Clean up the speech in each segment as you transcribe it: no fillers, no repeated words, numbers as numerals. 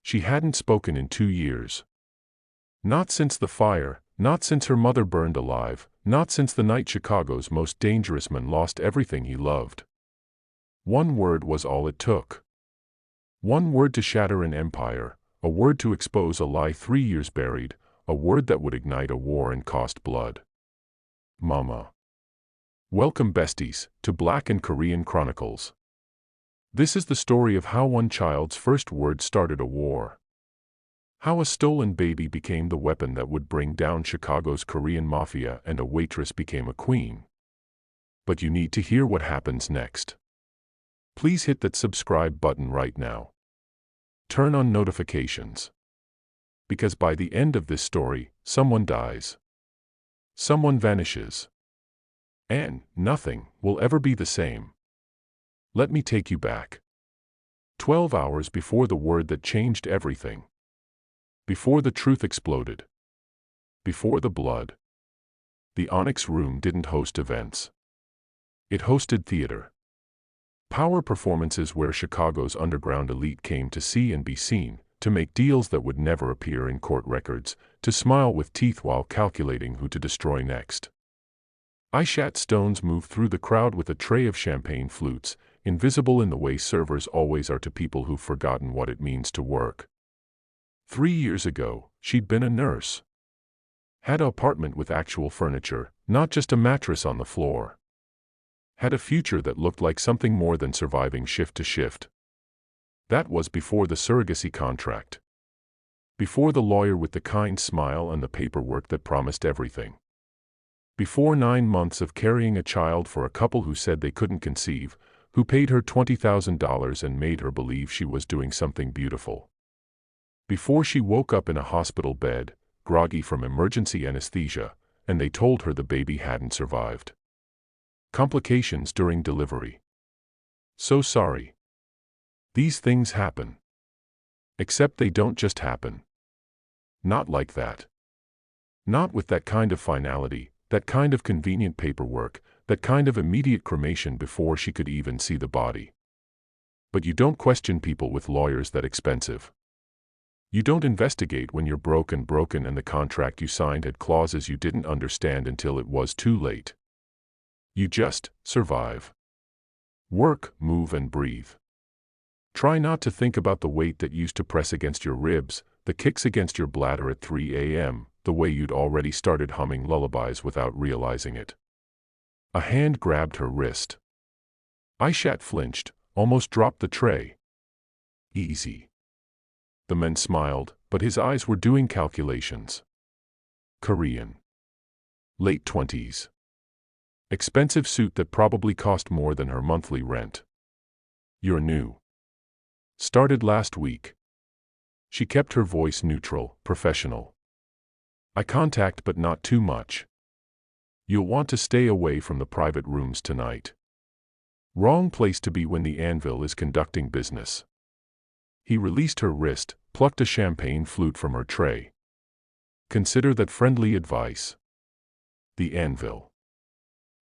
She hadn't spoken in 2 years. Not since the fire, not since her mother burned alive, not since the night Chicago's most dangerous man lost everything he loved. One word was all it took. One word to shatter an empire, a word to expose a lie 3 years buried, a word that would ignite a war and cost blood. Mama. Welcome, besties, to Black and Korean Chronicles. This is the story of how one child's first word started a war. How a stolen baby became the weapon that would bring down Chicago's Korean Mafia and a waitress became a queen. But you need to hear what happens next. Please hit that subscribe button right now. Turn on notifications. Because by the end of this story, someone dies. Someone vanishes. And nothing will ever be the same. Let me take you back. 12 hours before the word that changed everything. Before the truth exploded. Before the blood. The Onyx Room didn't host events. It hosted theater. Power performances where Chicago's underground elite came to see and be seen, to make deals that would never appear in court records, to smile with teeth while calculating who to destroy next. Aishat Stones moved through the crowd with a tray of champagne flutes, invisible in the way servers always are to people who've forgotten what it means to work. 3 years ago, she'd been a nurse. Had an apartment with actual furniture, not just a mattress on the floor. Had a future that looked like something more than surviving shift to shift. That was before the surrogacy contract. Before the lawyer with the kind smile and the paperwork that promised everything. Before 9 months of carrying a child for a couple who said they couldn't conceive, who paid her $20,000 and made her believe she was doing something beautiful. Before she woke up in a hospital bed, groggy from emergency anesthesia, and they told her the baby hadn't survived. Complications during delivery. So sorry. These things happen. Except they don't just happen. Not like that. Not with that kind of finality, that kind of convenient paperwork, that kind of immediate cremation before she could even see the body. But you don't question people with lawyers that expensive. You don't investigate when you're broken and the contract you signed had clauses you didn't understand until it was too late. You just survive. Work, move and breathe. Try not to think about the weight that used to press against your ribs, the kicks against your bladder at 3 a.m., the way you'd already started humming lullabies without realizing it. A hand grabbed her wrist. Aishat flinched, almost dropped the tray. Easy. The man smiled, but his eyes were doing calculations. Korean. Late 20s. Expensive suit that probably cost more than her monthly rent. You're new. Started last week. She kept her voice neutral, professional. Eye contact but not too much. You'll want to stay away from the private rooms tonight. Wrong place to be when the Anvil is conducting business. He released her wrist, plucked a champagne flute from her tray. Consider that friendly advice. The Anvil.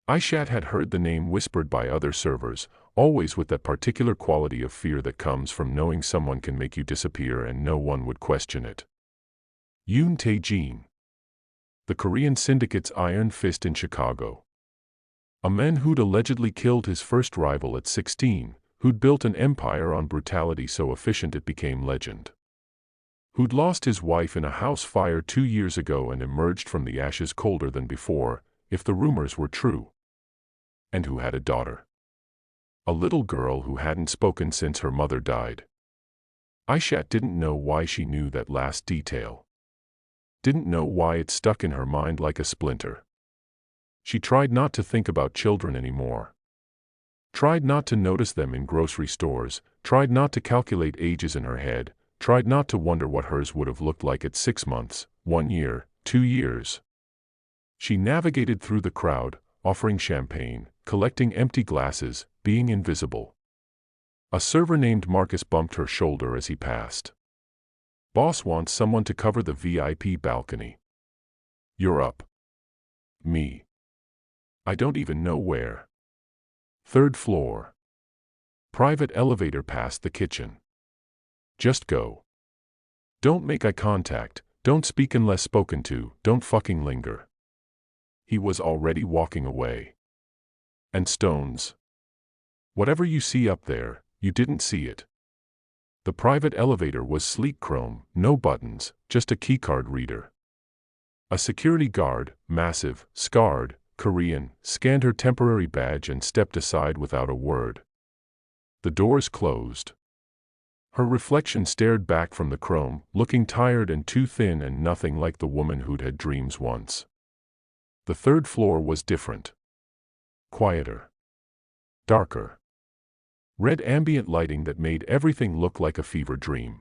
Aishat had heard the name whispered by other servers, always with that particular quality of fear that comes from knowing someone can make you disappear and no one would question it. Yoon Tae-jin. The Korean syndicate's iron fist in Chicago. A man who'd allegedly killed his first rival at 16, who'd built an empire on brutality so efficient it became legend. Who'd lost his wife in a house fire 2 years ago and emerged from the ashes colder than before, if the rumors were true. And who had a daughter. A little girl who hadn't spoken since her mother died. Aishat didn't know why she knew that last detail. Didn't know why it stuck in her mind like a splinter. She tried not to think about children anymore. Tried not to notice them in grocery stores, tried not to calculate ages in her head, tried not to wonder what hers would have looked like at 6 months, 1 year, 2 years. She navigated through the crowd, offering champagne, collecting empty glasses, being invisible. A server named Marcus bumped her shoulder as he passed. Boss wants someone to cover the VIP balcony. You're up. Me. I don't even know where. 3rd floor. Private elevator past the kitchen. Just go. Don't make eye contact, don't speak unless spoken to, don't fucking linger. He was already walking away. And Stones. Whatever you see up there, you didn't see it. The private elevator was sleek chrome, no buttons, just a keycard reader. A security guard, massive, scarred, Korean, scanned her temporary badge and stepped aside without a word. The doors closed. Her reflection stared back from the chrome, looking tired and too thin and nothing like the woman who'd had dreams once. The third floor was different. Quieter. Darker. Red ambient lighting that made everything look like a fever dream.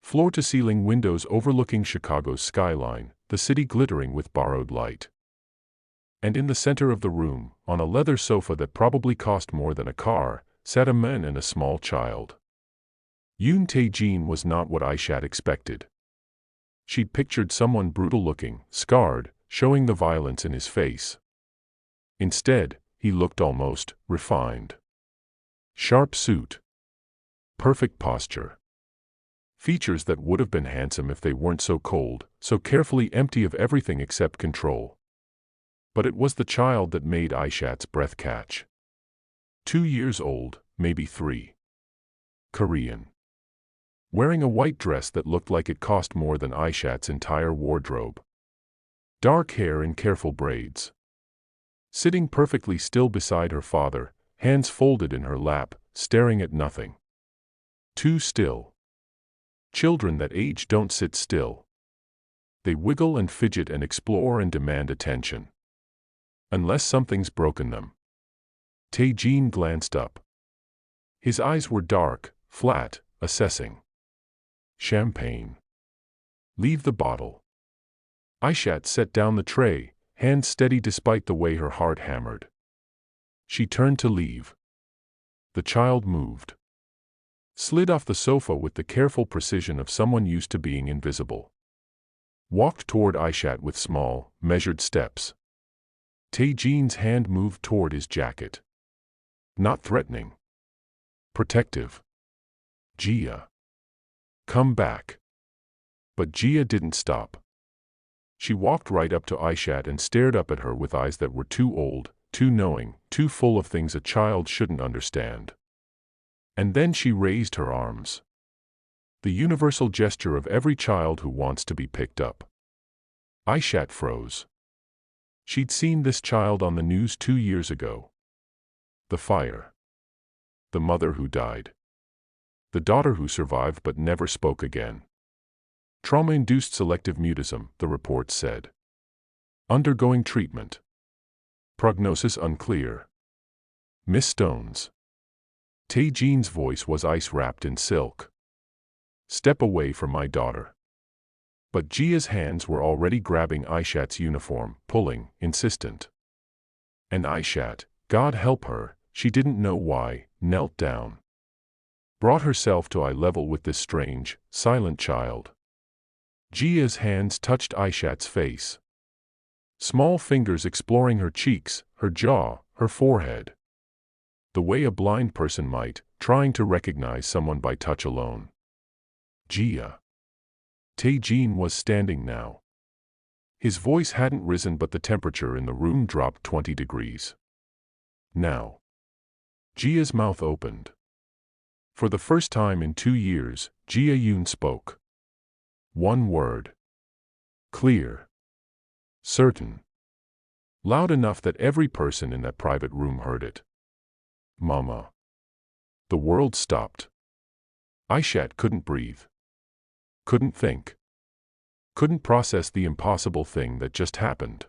Floor-to-ceiling windows overlooking Chicago's skyline, the city glittering with borrowed light. And in the center of the room, on a leather sofa that probably cost more than a car, sat a man and a small child. Yoon Tae-jin was not what Aishat expected. She'd pictured someone brutal-looking, scarred, showing the violence in his face. Instead, he looked almost refined. Sharp suit. Perfect posture. Features that would have been handsome if they weren't so cold, so carefully empty of everything except control. But it was the child that made Aishat's breath catch. 2 years old, maybe 3. Korean. Wearing a white dress that looked like it cost more than Aishat's entire wardrobe. Dark hair in careful braids. Sitting perfectly still beside her father, hands folded in her lap, staring at nothing. Too still. Children that age don't sit still. They wiggle and fidget and explore and demand attention. Unless something's broken them. Tae-jin glanced up. His eyes were dark, flat, assessing. Champagne. Leave the bottle. Aishat set down the tray, hands steady despite the way her heart hammered. She turned to leave. The child moved. Slid off the sofa with the careful precision of someone used to being invisible. Walked toward Aishat with small, measured steps. Tae-jin's hand moved toward his jacket. Not threatening. Protective. Gia. Come back. But Gia didn't stop. She walked right up to Aishat and stared up at her with eyes that were too old, too knowing, too full of things a child shouldn't understand. And then she raised her arms. The universal gesture of every child who wants to be picked up. Aishat froze. She'd seen this child on the news 2 years ago. The fire. The mother who died. The daughter who survived but never spoke again. Trauma-induced selective mutism, the report said. Undergoing treatment. Prognosis unclear. Miss Stones. Tae-jin's voice was ice wrapped in silk. Step away from my daughter. But Gia's hands were already grabbing Aishat's uniform, pulling, insistent. And Aishat, God help her, she didn't know why, knelt down. Brought herself to eye level with this strange, silent child. Gia's hands touched Aishat's face. Small fingers exploring her cheeks, her jaw, her forehead. The way a blind person might, trying to recognize someone by touch alone. Gia. Tae-jin was standing now. His voice hadn't risen but the temperature in the room dropped 20 degrees. Now. Gia's mouth opened. For the first time in 2 years, Gia Yoon spoke. One word. Clear. Certain. Loud enough that every person in that private room heard it. Mama. The world stopped. Aishat couldn't breathe. Couldn't think. Couldn't process the impossible thing that just happened.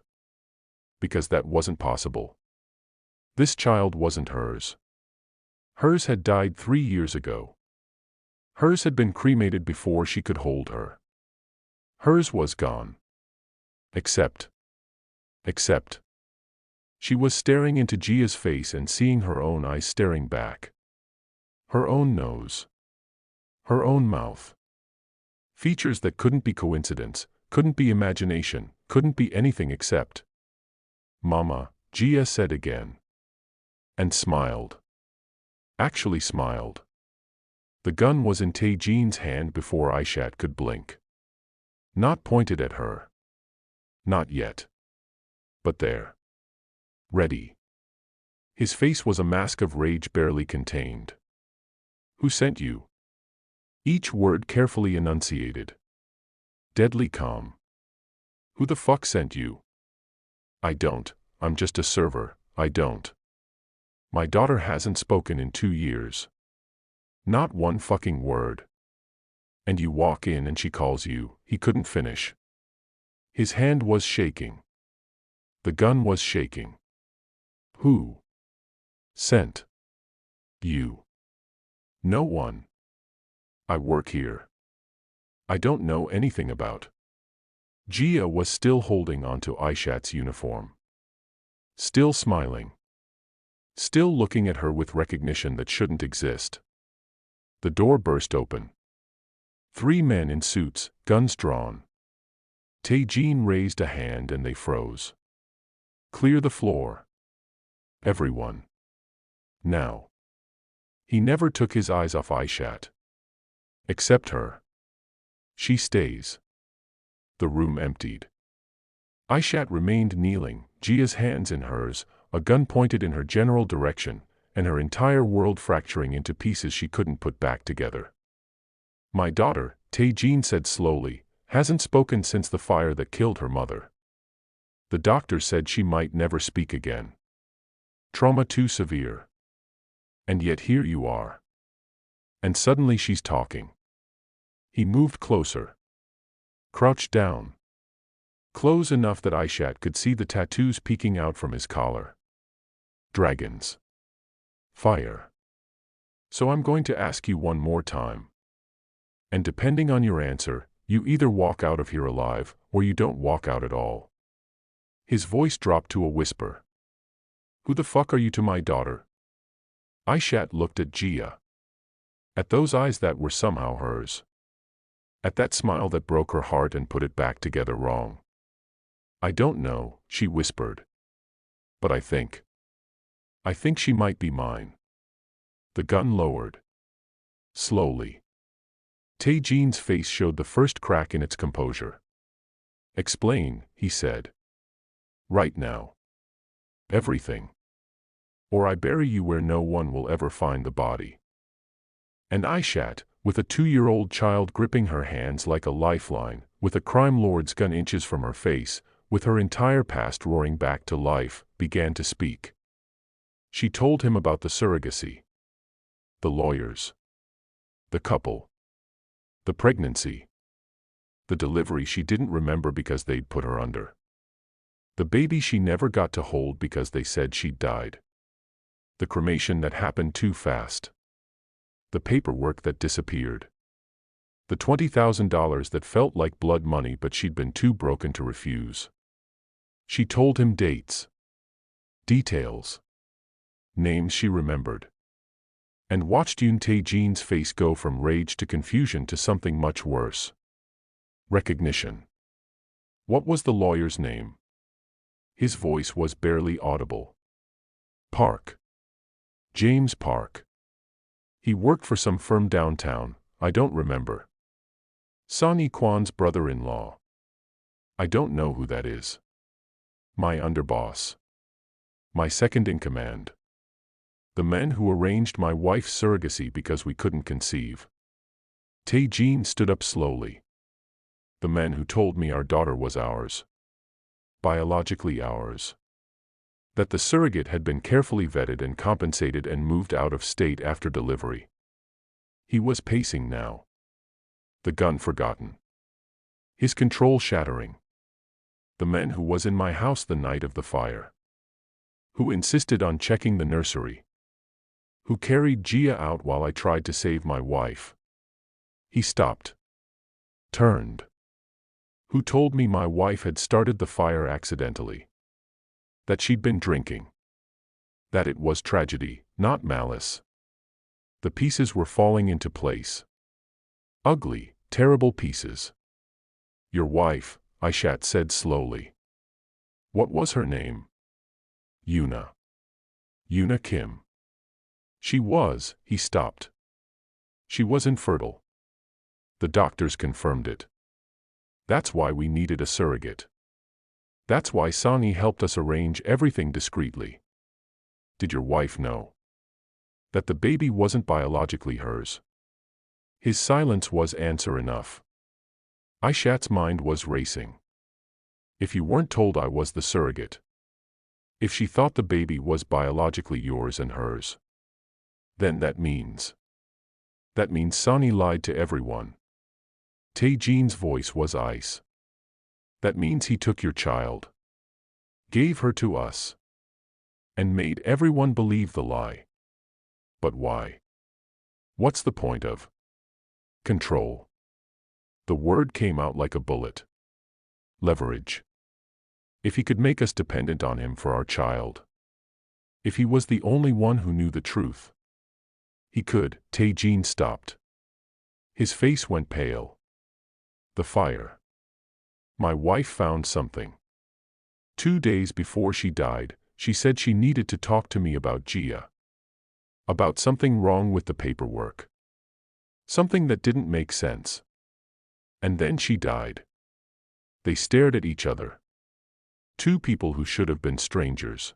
Because that wasn't possible. This child wasn't hers. Hers had died 3 years ago. Hers had been cremated before she could hold her. Hers was gone. Except. She was staring into Gia's face and seeing her own eyes staring back. Her own nose. Her own mouth. Features that couldn't be coincidence, couldn't be imagination, couldn't be anything except. Mama, Gia said again. And smiled. Actually smiled. The gun was in Tae-jin's hand before Aishat could blink. Not pointed at her. Not yet. But there. Ready. His face was a mask of rage barely contained. Who sent you? Each word carefully enunciated. Deadly calm. Who the fuck sent you? I don't. I'm just a server. I don't. My daughter hasn't spoken in 2 years. Not one fucking word. And you walk in and she calls you. He couldn't finish. His hand was shaking. The gun was shaking. Who sent you? No one. I work here. I don't know anything about. Gia was still holding onto Aishat's uniform. Still smiling. Still looking at her with recognition that shouldn't exist. The door burst open. 3 men in suits, guns drawn. Tae-jin raised a hand and they froze. Clear the floor. Everyone. Now. He never took his eyes off Aishat. Except her. She stays. The room emptied. Aishat remained kneeling, Gia's hands in hers, a gun pointed in her general direction, and her entire world fracturing into pieces she couldn't put back together. My daughter, Tae-jin said slowly, hasn't spoken since the fire that killed her mother. The doctor said she might never speak again. Trauma too severe. And yet here you are. And suddenly she's talking. He moved closer. Crouched down. Close enough that Aishat could see the tattoos peeking out from his collar. Dragons. Fire. So I'm going to ask you one more time. And depending on your answer, you either walk out of here alive, or you don't walk out at all. His voice dropped to a whisper. Who the fuck are you to my daughter? Aishat looked at Gia. At those eyes that were somehow hers. At that smile that broke her heart and put it back together wrong. I don't know, she whispered. But I think she might be mine. The gun lowered. Slowly. Tae-jin's face showed the first crack in its composure. Explain, he said. Right now. Everything. Or I bury you where no one will ever find the body. And Aishat, with a 2-year-old child gripping her hands like a lifeline, with a crime lord's gun inches from her face, with her entire past roaring back to life, began to speak. She told him about the surrogacy. The lawyers. The couple. The pregnancy. The delivery she didn't remember because they'd put her under. The baby she never got to hold because they said she'd died. The cremation that happened too fast. The paperwork that disappeared. The $20,000 that felt like blood money but she'd been too broken to refuse. She told him dates. Details. Names she remembered. And watched Yoon Tae-jin's face go from rage to confusion to something much worse. Recognition. What was the lawyer's name? His voice was barely audible. Park. James Park. He worked for some firm downtown, I don't remember. Sonny Kwan's brother-in-law. I don't know who that is. My underboss. My second-in-command. The men who arranged my wife's surrogacy because we couldn't conceive. Tae-jin stood up slowly. The men who told me our daughter was ours. Biologically ours. That the surrogate had been carefully vetted and compensated and moved out of state after delivery. He was pacing now. The gun forgotten. His control shattering. The man who was in my house the night of the fire. Who insisted on checking the nursery. Who carried Gia out while I tried to save my wife. He stopped. Turned. Who told me my wife had started the fire accidentally. That she'd been drinking. That it was tragedy, not malice. The pieces were falling into place. Ugly, terrible pieces. Your wife, Aishat said slowly. What was her name? Yuna. Yuna Kim. She was, he stopped. She was infertile. The doctors confirmed it. That's why we needed a surrogate. That's why Sonny helped us arrange everything discreetly. Did your wife know that the baby wasn't biologically hers? His silence was answer enough. Aishat's mind was racing. If you weren't told I was the surrogate, if she thought the baby was biologically yours and hers, then that means Sonny lied to everyone. Tae-jin's voice was ice. That means he took your child, gave her to us, and made everyone believe the lie. But why? What's the point of control? The word came out like a bullet. Leverage. If he could make us dependent on him for our child, if he was the only one who knew the truth, he could. Tae-jin stopped. His face went pale. The fire. My wife found something. 2 days before she died, she said she needed to talk to me about Gia. About something wrong with the paperwork. Something that didn't make sense. And then she died. They stared at each other. Two people who should have been strangers.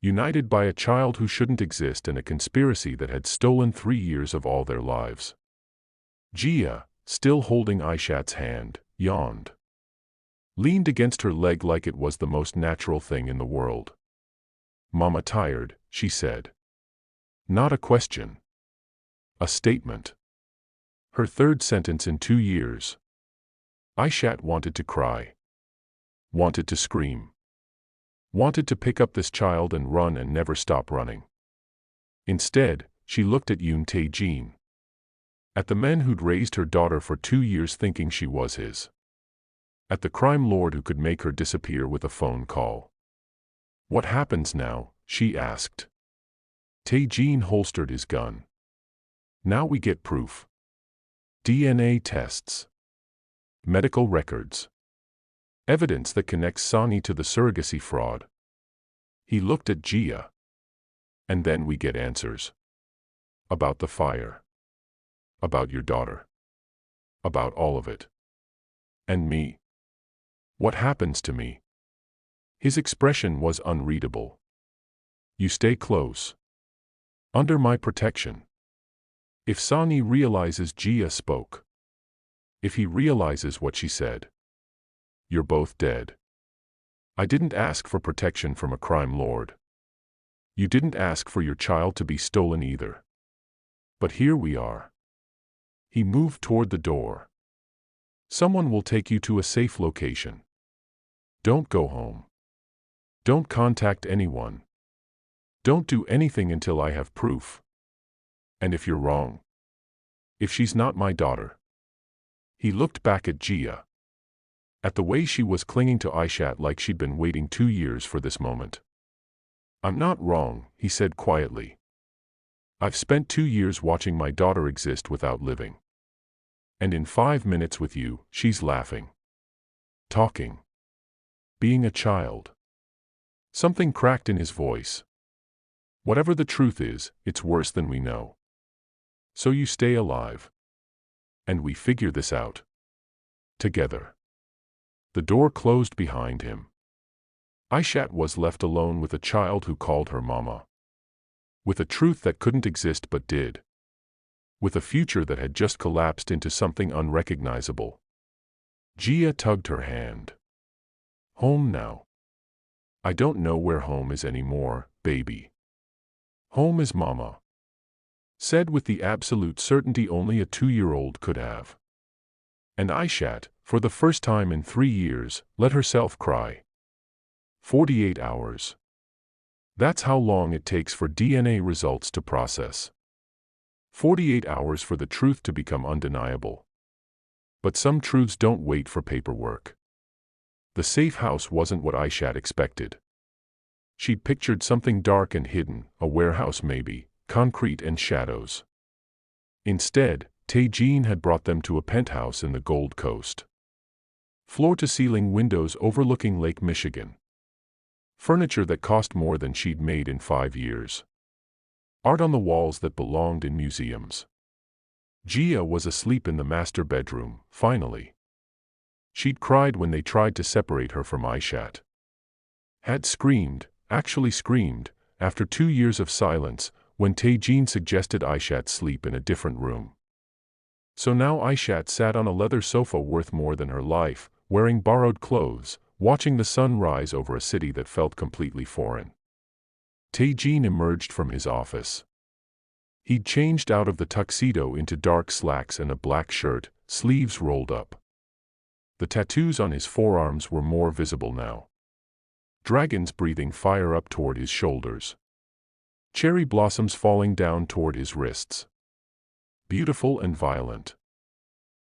United by a child who shouldn't exist and a conspiracy that had stolen 3 years of all their lives. Gia, still holding Aishat's hand, yawned. Leaned against her leg like it was the most natural thing in the world. Mama tired, she said. Not a question. A statement. Her third sentence in 2 years. Aishat wanted to cry. Wanted to scream. Wanted to pick up this child and run and never stop running. Instead, she looked at Yoon Tae-jin. At the men who'd raised her daughter for 2 years thinking she was his. At the crime lord who could make her disappear with a phone call. What happens now? She asked. Tae-jin holstered his gun. Now we get proof. DNA tests. Medical records. Evidence that connects Sonny to the surrogacy fraud. He looked at Gia. And then we get answers. About the fire. About your daughter. About all of it. And me. What happens to me? His expression was unreadable. You stay close. Under my protection. If Sonny realizes Gia spoke. If he realizes what she said. You're both dead. I didn't ask for protection from a crime lord. You didn't ask for your child to be stolen either. But here we are. He moved toward the door. Someone will take you to a safe location. Don't go home. Don't contact anyone. Don't do anything until I have proof. And if you're wrong, if she's not my daughter. He looked back at Gia. At the way she was clinging to Aishat like she'd been waiting 2 years for this moment. I'm not wrong, he said quietly. I've spent 2 years watching my daughter exist without living. And in 5 minutes with you, she's laughing. Talking. Being a child. Something cracked in his voice. Whatever the truth is, it's worse than we know. So you stay alive. And we figure this out. Together. The door closed behind him. Aishat was left alone with a child who called her mama. With a truth that couldn't exist but did. With a future that had just collapsed into something unrecognizable. Gia tugged her hand. Home now. I don't know where home is anymore, baby. Home is mama. Said with the absolute certainty only a 2-year-old could have. And Aishat, for the first time in 3 years, let herself cry. 48 hours. That's how long it takes for DNA results to process. 48 hours for the truth to become undeniable. But some truths don't wait for paperwork. The safe house wasn't what Aishat expected. She'd pictured something dark and hidden, a warehouse maybe, concrete and shadows. Instead, Tae-jin had brought them to a penthouse in the Gold Coast. Floor-to-ceiling windows overlooking Lake Michigan. Furniture that cost more than she'd made in 5 years. Art on the walls that belonged in museums. Gia was asleep in the master bedroom, finally. She'd cried when they tried to separate her from Aishat. Had screamed, actually screamed, after 2 years of silence, when Tae-jin suggested Aishat sleep in a different room. So now Aishat sat on a leather sofa worth more than her life, wearing borrowed clothes, watching the sun rise over a city that felt completely foreign. Tae-jin emerged from his office. He'd changed out of the tuxedo into dark slacks and a black shirt, sleeves rolled up. The tattoos on his forearms were more visible now. Dragons breathing fire up toward his shoulders. Cherry blossoms falling down toward his wrists. Beautiful and violent.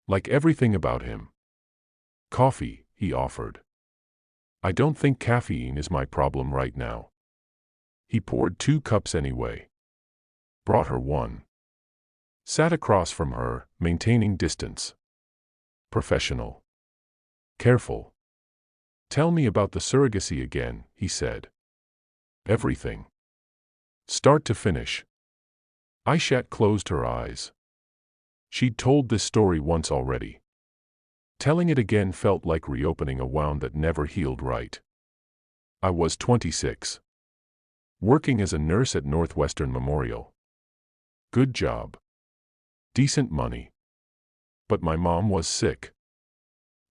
Like everything about him. Coffee, he offered. I don't think caffeine is my problem right now. He poured 2 cups anyway. Brought her one. Sat across from her, maintaining distance. Professional. Careful. Tell me about the surrogacy again, he said. Everything. Start to finish. Aishat closed her eyes. She'd told this story once already. Telling it again felt like reopening a wound that never healed right. I was 26. Working as a nurse at Northwestern Memorial. Good job. Decent money. But my mom was sick.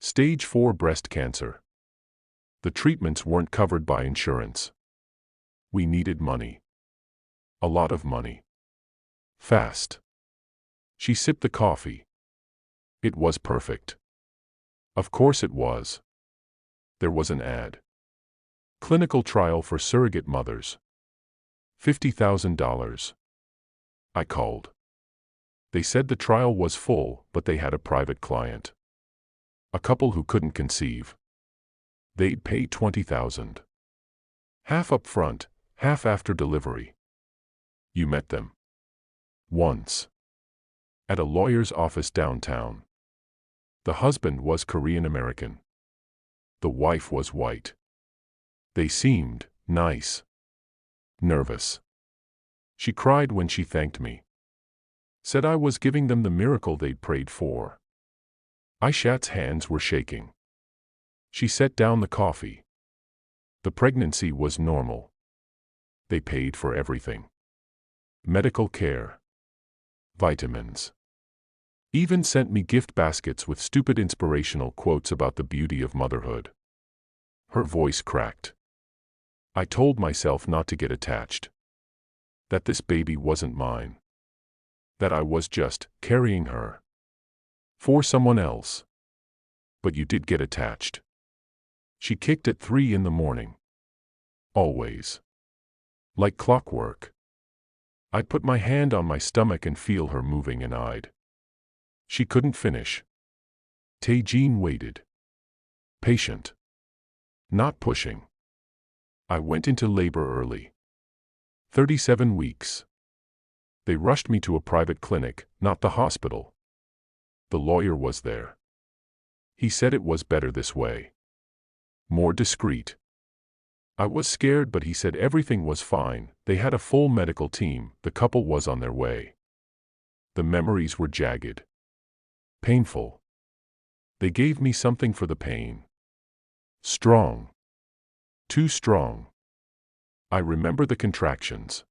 Stage 4 breast cancer. The treatments weren't covered by insurance. We needed money. A lot of money. Fast. She sipped the coffee. It was perfect. Of course it was. There was an ad. Clinical trial for surrogate mothers. $50,000. I called. They said the trial was full, but they had a private client. A couple who couldn't conceive. They'd pay $20,000. Half up front, half after delivery. You met them. Once. At a lawyer's office downtown. The husband was Korean American. The wife was white. They seemed nice. Nervous. She cried when she thanked me. Said I was giving them the miracle they'd prayed for. Aishat's hands were shaking. She set down the coffee. The pregnancy was normal. They paid for everything. Medical care. Vitamins. Even sent me gift baskets with stupid inspirational quotes about the beauty of motherhood. Her voice cracked. I told myself not to get attached. That this baby wasn't mine. That I was just carrying her. For someone else. But you did get attached. She kicked at 3 in the morning. Always. Like clockwork. I'd put my hand on my stomach and feel her moving and I'd. She couldn't finish. Tae-jin waited. Patient. Not pushing. I went into labor early. 37 weeks. They rushed me to a private clinic, not the hospital. The lawyer was there. He said it was better this way. More discreet. I was scared, but he said everything was fine. They had a full medical team. The couple was on their way. The memories were jagged. Painful. They gave me something for the pain. Strong. Too strong. I remember the contractions.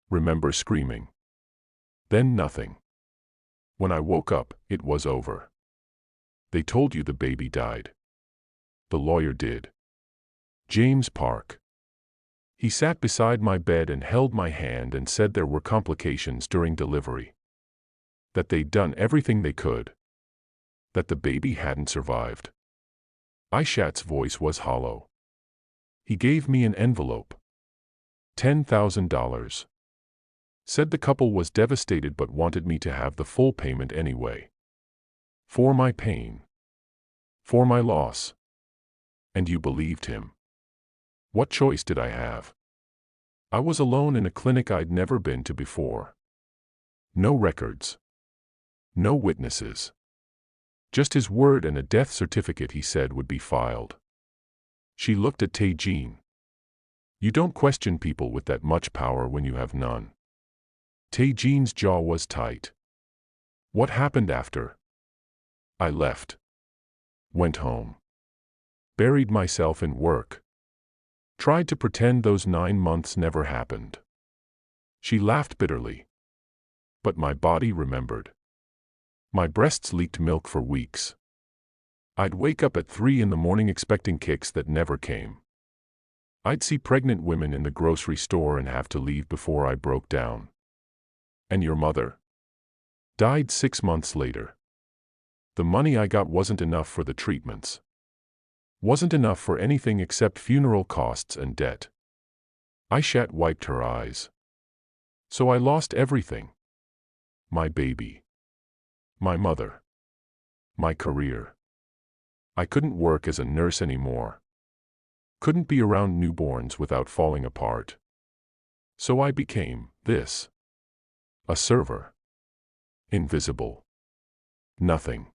Remember screaming. Then nothing. When I woke up, it was over. They told you the baby died. The lawyer did. James Park. He sat beside my bed and held my hand and said there were complications during delivery. That they'd done everything they could. That the baby hadn't survived. Aishat's voice was hollow. He gave me an envelope. $10,000. Said the couple was devastated but wanted me to have the full payment anyway. For my pain. For my loss. And you believed him. What choice did I have? I was alone in a clinic I'd never been to before. No records. No witnesses. Just his word and a death certificate he said would be filed. She looked at Tae-jin. You don't question people with that much power when you have none. Tae-jin's jaw was tight. What happened after? I left. Went home. Buried myself in work. Tried to pretend those 9 months never happened. She laughed bitterly. But my body remembered. My breasts leaked milk for weeks. I'd wake up at 3 in the morning expecting kicks that never came. I'd see pregnant women in the grocery store and have to leave before I broke down. And your mother? Died 6 months later. The money I got wasn't enough for the treatments. Wasn't enough for anything except funeral costs and debt. Aishat wiped her eyes. So I lost everything. My baby. My mother. My career. I couldn't work as a nurse anymore. Couldn't be around newborns without falling apart. So I became this. A server. Invisible. Nothing.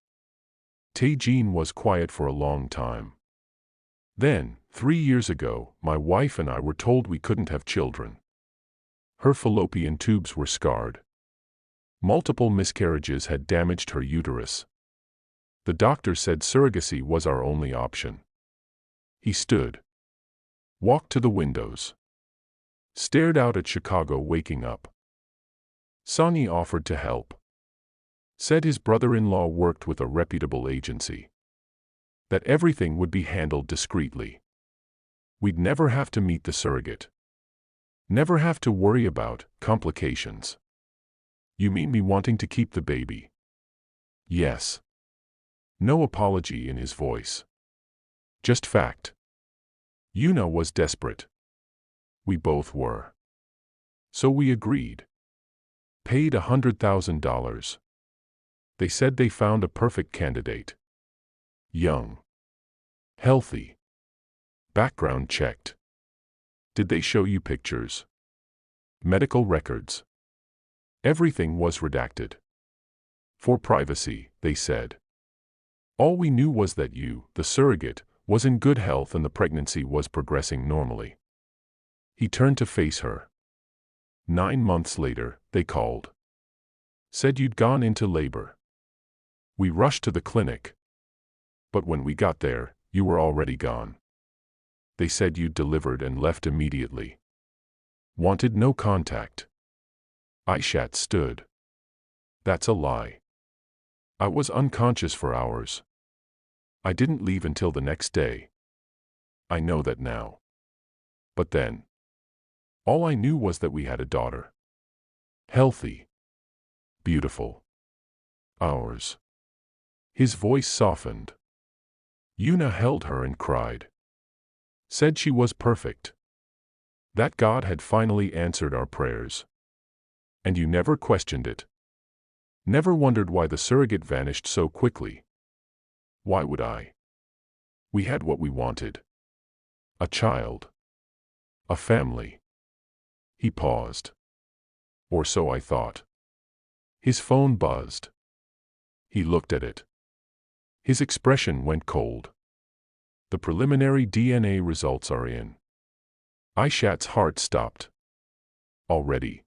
Tae-jin was quiet for a long time. Then, 3 years ago, my wife and I were told we couldn't have children. Her fallopian tubes were scarred. Multiple miscarriages had damaged her uterus. The doctor said surrogacy was our only option. He stood. Walked to the windows. Stared out at Chicago waking up. Sonny offered to help. Said his brother-in-law worked with a reputable agency. That everything would be handled discreetly. We'd never have to meet the surrogate. Never have to worry about complications. You mean me wanting to keep the baby? Yes. No apology in his voice. Just fact. Yoona was desperate. We both were. So we agreed. Paid $100,000. They said they found a perfect candidate. Young. Healthy. Background checked. Did they show you pictures? Medical records? Everything was redacted. For privacy, they said. All we knew was that you, the surrogate, was in good health and the pregnancy was progressing normally. He turned to face her. 9 months later, they called. Said you'd gone into labor. We rushed to the clinic. But when we got there, you were already gone. They said you'd delivered and left immediately. Wanted no contact. Aishat stood. That's a lie. I was unconscious for hours. I didn't leave until the next day. I know that now. But then. All I knew was that we had a daughter. Healthy. Beautiful. Ours. His voice softened. Yoona held her and cried. Said she was perfect. That God had finally answered our prayers. And you never questioned it. Never wondered why the surrogate vanished so quickly. Why would I? We had what we wanted. A child. A family. He paused. Or so I thought. His phone buzzed. He looked at it. His expression went cold. The preliminary DNA results are in. Aishat's heart stopped. Already.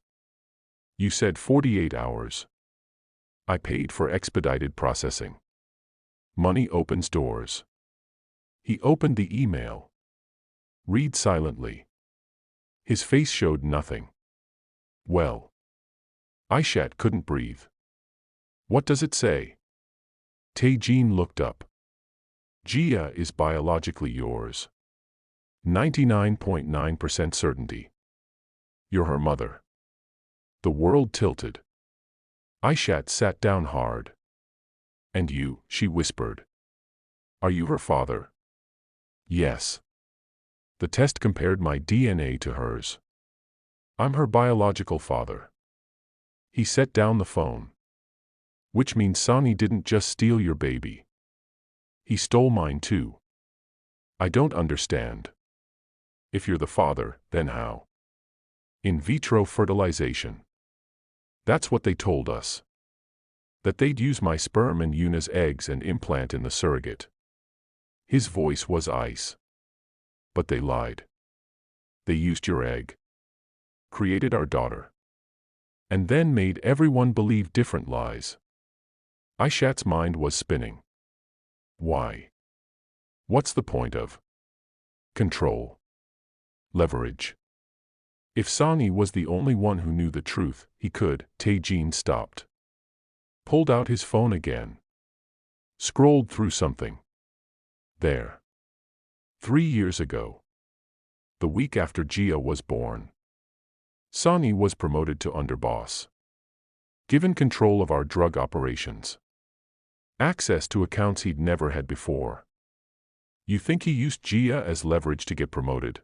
You said 48 hours. I paid for expedited processing. Money opens doors. He opened the email. Read silently. His face showed nothing. Well. Aishat couldn't breathe. What does it say? Tae-jin looked up. Gia is biologically yours. 99.9% certainty. You're her mother. The world tilted. Aishat sat down hard. And you, she whispered. Are you her father? Yes. The test compared my DNA to hers. I'm her biological father. He set down the phone. Which means Sonny didn't just steal your baby. He stole mine too. I don't understand. If you're the father, then how? In vitro fertilization. That's what they told us. That they'd use my sperm and Yoona's eggs and implant in the surrogate. His voice was ice. But they lied. They used your egg. Created our daughter. And then made everyone believe different lies. Aishat's mind was spinning. Why? What's the point of control? Leverage. If Sonny was the only one who knew the truth, he could. Tae-jin stopped. Pulled out his phone again. Scrolled through something. There. 3 years ago. The week after Gia was born. Sonny was promoted to underboss. Given control of our drug operations. Access to accounts he'd never had before. You think he used Gia as leverage to get promoted?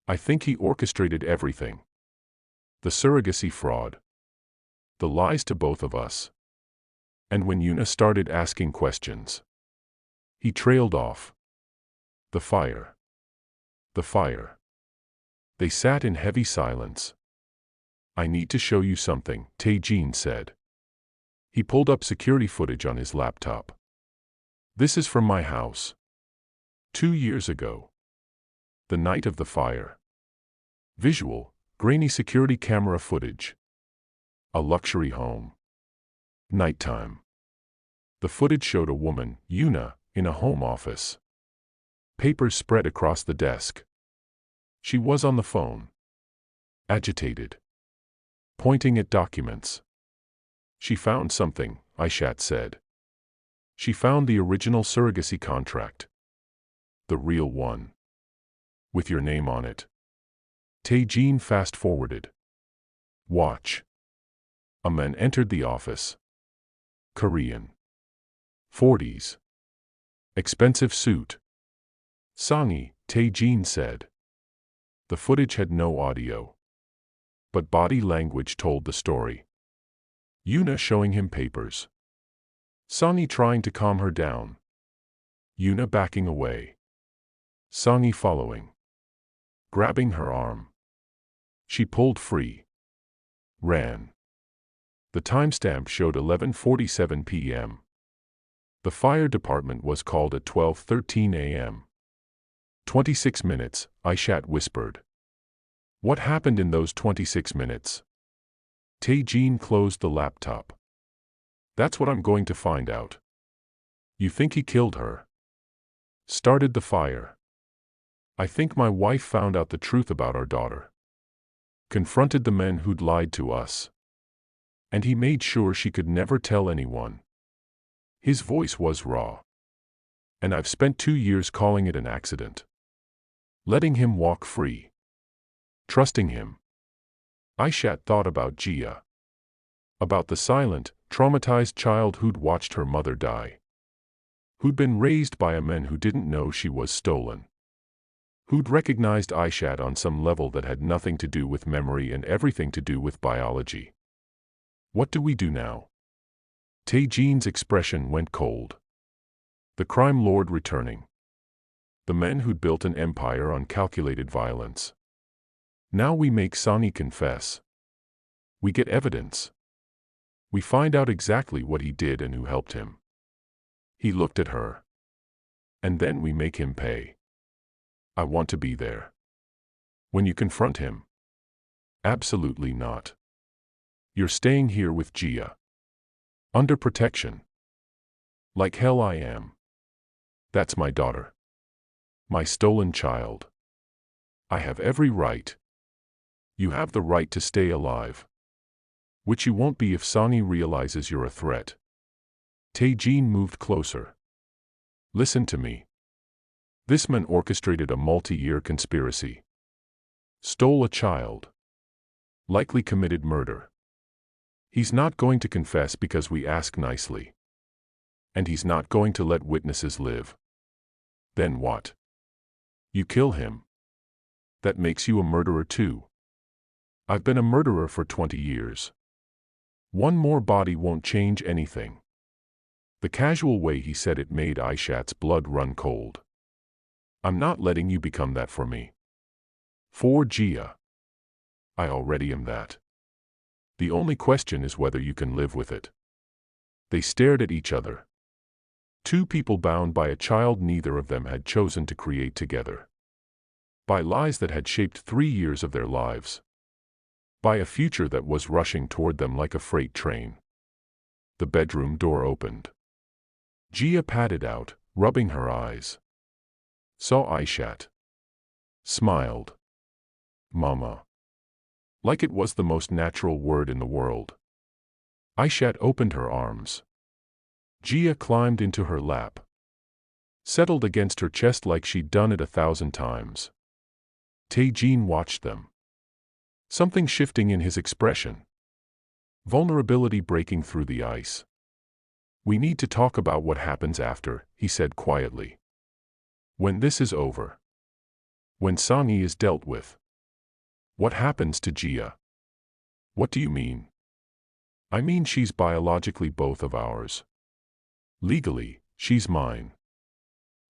I think he orchestrated everything. The surrogacy fraud. The lies to both of us. And when Yuna started asking questions, he trailed off. The fire. The fire. They sat in heavy silence. I need to show you something, Tae-jin said. He pulled up security footage on his laptop. This is from my house. 2 years ago. The night of the fire. Visual, grainy security camera footage. A luxury home. Nighttime. The footage showed a woman, Yuna, in a home office. Papers spread across the desk. She was on the phone. Agitated. Pointing at documents. She found something, Aishat said. She found the original surrogacy contract. The real one. With your name on it. Tae-jin fast-forwarded. Watch. A man entered the office. Korean. 40s. Expensive suit. Sonny, Tae-jin said. The footage had no audio. But body language told the story. Yuna showing him papers. Sonny trying to calm her down. Yuna backing away. Sonny following. Grabbing her arm. She pulled free. Ran. The timestamp showed 11:47 p.m. The fire department was called at 12:13 a.m. 26 minutes, Aishat whispered. What happened in those 26 minutes? Tae-jin closed the laptop. That's what I'm going to find out. You think he killed her? Started the fire. I think my wife found out the truth about our daughter. Confronted the men who'd lied to us. And he made sure she could never tell anyone. His voice was raw. And I've spent 2 years calling it an accident. Letting him walk free. Trusting him. Aishat thought about Gia. About the silent, traumatized child who'd watched her mother die. Who'd been raised by a man who didn't know she was stolen. Who'd recognized Aishat on some level that had nothing to do with memory and everything to do with biology. What do we do now? Tae-jin's expression went cold. The crime lord returning. The men who'd built an empire on calculated violence. Now we make Sonny confess. We get evidence. We find out exactly what he did and who helped him. He looked at her. And then we make him pay. I want to be there. When you confront him. Absolutely not. You're staying here with Gia. Under protection. Like hell I am. That's my daughter. My stolen child. I have every right. You have the right to stay alive. Which you won't be if Sonny realizes you're a threat. Tae-jin moved closer. Listen to me. This man orchestrated a multi-year conspiracy. Stole a child. Likely committed murder. He's not going to confess because we ask nicely. And he's not going to let witnesses live. Then what? You kill him. That makes you a murderer too. I've been a murderer for 20 years. One more body won't change anything. The casual way he said it made Aishat's blood run cold. I'm not letting you become that for me. For Gia. I already am that. The only question is whether you can live with it. They stared at each other. Two people bound by a child neither of them had chosen to create together. By lies that had shaped 3 years of their lives. By a future that was rushing toward them like a freight train. The bedroom door opened. Gia padded out, rubbing her eyes. Saw Aishat. Smiled. Mama. Like it was the most natural word in the world. Aishat opened her arms. Gia climbed into her lap. Settled against her chest like she'd done it 1,000 times. Tae-jin watched them. Something shifting in his expression. Vulnerability breaking through the ice. We need to talk about what happens after, he said quietly. When this is over. When Sonny is dealt with. What happens to Gia? What do you mean? I mean she's biologically both of ours. Legally, she's mine.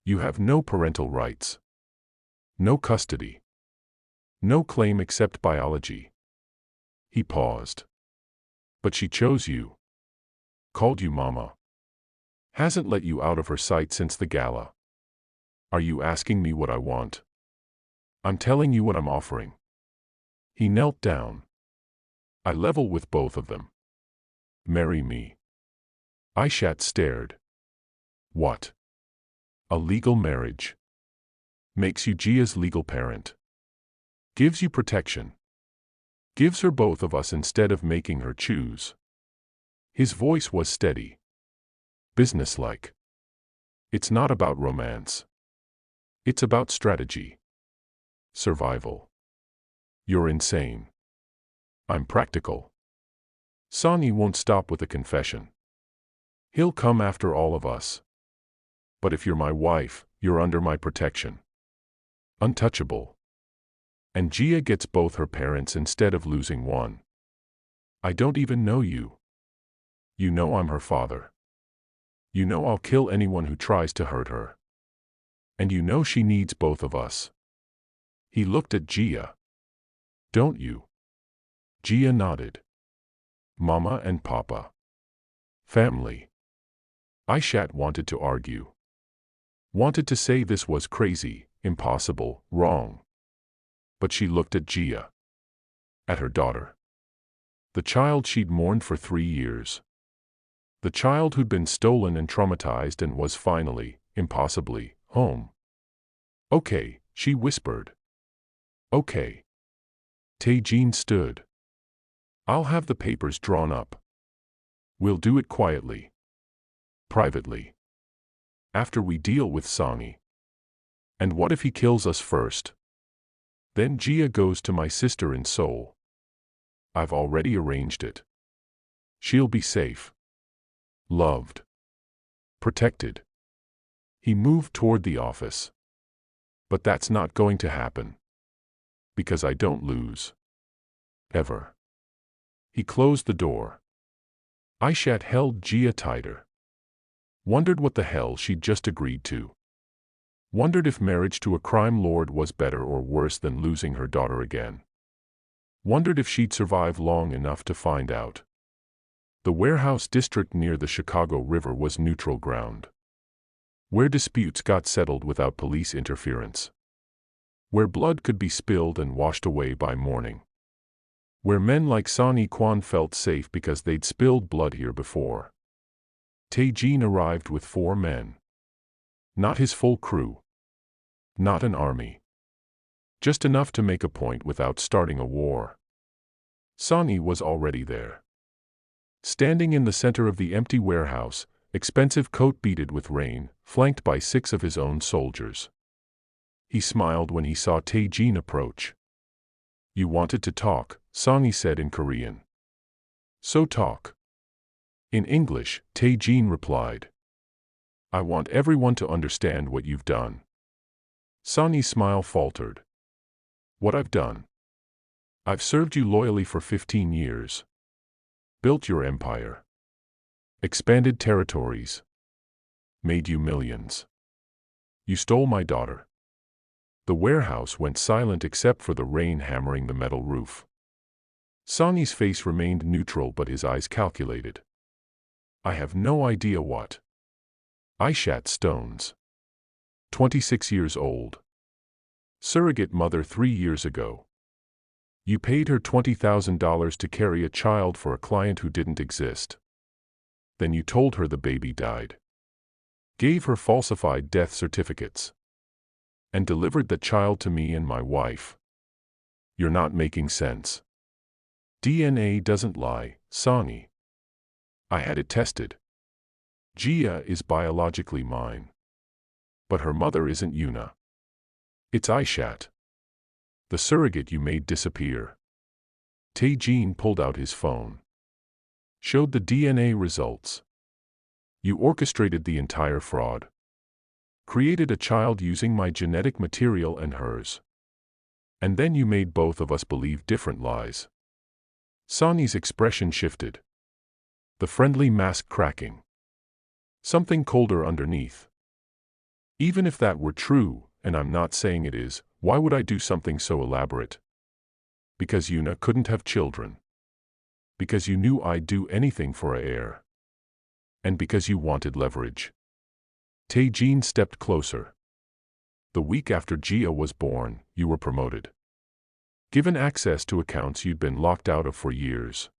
You have no parental rights. No custody. No claim except biology. He paused. But she chose you. Called you mama. Hasn't let you out of her sight since the gala. Are you asking me what I want? I'm telling you what I'm offering. He knelt down. I level with both of them. Marry me. Aishat stared. What? A legal marriage. Makes you Gia's legal parent. Gives you protection. Gives her both of us instead of making her choose. His voice was steady. Businesslike. It's not about romance. It's about strategy. Survival. You're insane. I'm practical. Sonny won't stop with a confession. He'll come after all of us. But if you're my wife, you're under my protection. Untouchable. And Gia gets both her parents instead of losing one. I don't even know you. You know I'm her father. You know I'll kill anyone who tries to hurt her. And you know she needs both of us. He looked at Gia. Don't you? Gia nodded. Mama and Papa. Family. Aishat wanted to argue. Wanted to say this was crazy, impossible, wrong. But she looked at Gia. At her daughter. The child she'd mourned for 3 years. The child who'd been stolen and traumatized and was finally, impossibly, home. Okay, she whispered. Okay. Tae-jin stood. I'll have the papers drawn up. We'll do it quietly. Privately. After we deal with Sonny. And what if he kills us first? Then Gia goes to my sister in Seoul. I've already arranged it. She'll be safe. Loved. Protected. He moved toward the office. But that's not going to happen. Because I don't lose. Ever. He closed the door. Aishat held Gia tighter. Wondered what the hell she'd just agreed to. Wondered if marriage to a crime lord was better or worse than losing her daughter again. Wondered if she'd survive long enough to find out. The warehouse district near the Chicago River was neutral ground. Where disputes got settled without police interference. Where blood could be spilled and washed away by morning. Where men like Sonny Kwan felt safe because they'd spilled blood here before. Tae-jin arrived with 4 men. Not his full crew. Not an army. Just enough to make a point without starting a war. Sonny was already there. Standing in the center of the empty warehouse, expensive coat beaded with rain, flanked by 6 of his own soldiers. He smiled when he saw Tae-jin approach. You wanted to talk, Sonny said in Korean. So talk. In English, Tae-jin replied. I want everyone to understand what you've done. Sonny's smile faltered. What I've done? I've served you loyally for 15 years. Built your empire. Expanded territories. Made you millions. You stole my daughter. The warehouse went silent except for the rain hammering the metal roof. Sonny's face remained neutral but his eyes calculated. I have no idea what. Aishat Stones. 26 years old. Surrogate mother 3 years ago. You paid her $20,000 to carry a child for a client who didn't exist. Then you told her the baby died. Gave her falsified death certificates. And delivered the child to me and my wife. You're not making sense. DNA doesn't lie, Sonny. I had it tested. Gia is biologically mine. But her mother isn't Yuna. It's Aishat. The surrogate you made disappear. Tae-jin pulled out his phone. Showed the DNA results. You orchestrated the entire fraud. Created a child using my genetic material and hers. And then you made both of us believe different lies. Sonny's expression shifted. The friendly mask cracking. Something colder underneath. Even if that were true, and I'm not saying it is, why would I do something so elaborate? Because Yuna couldn't have children. Because you knew I'd do anything for a heir. And because you wanted leverage. Tae-jin stepped closer. The week after Gia was born, you were promoted. Given access to accounts you'd been locked out of for years.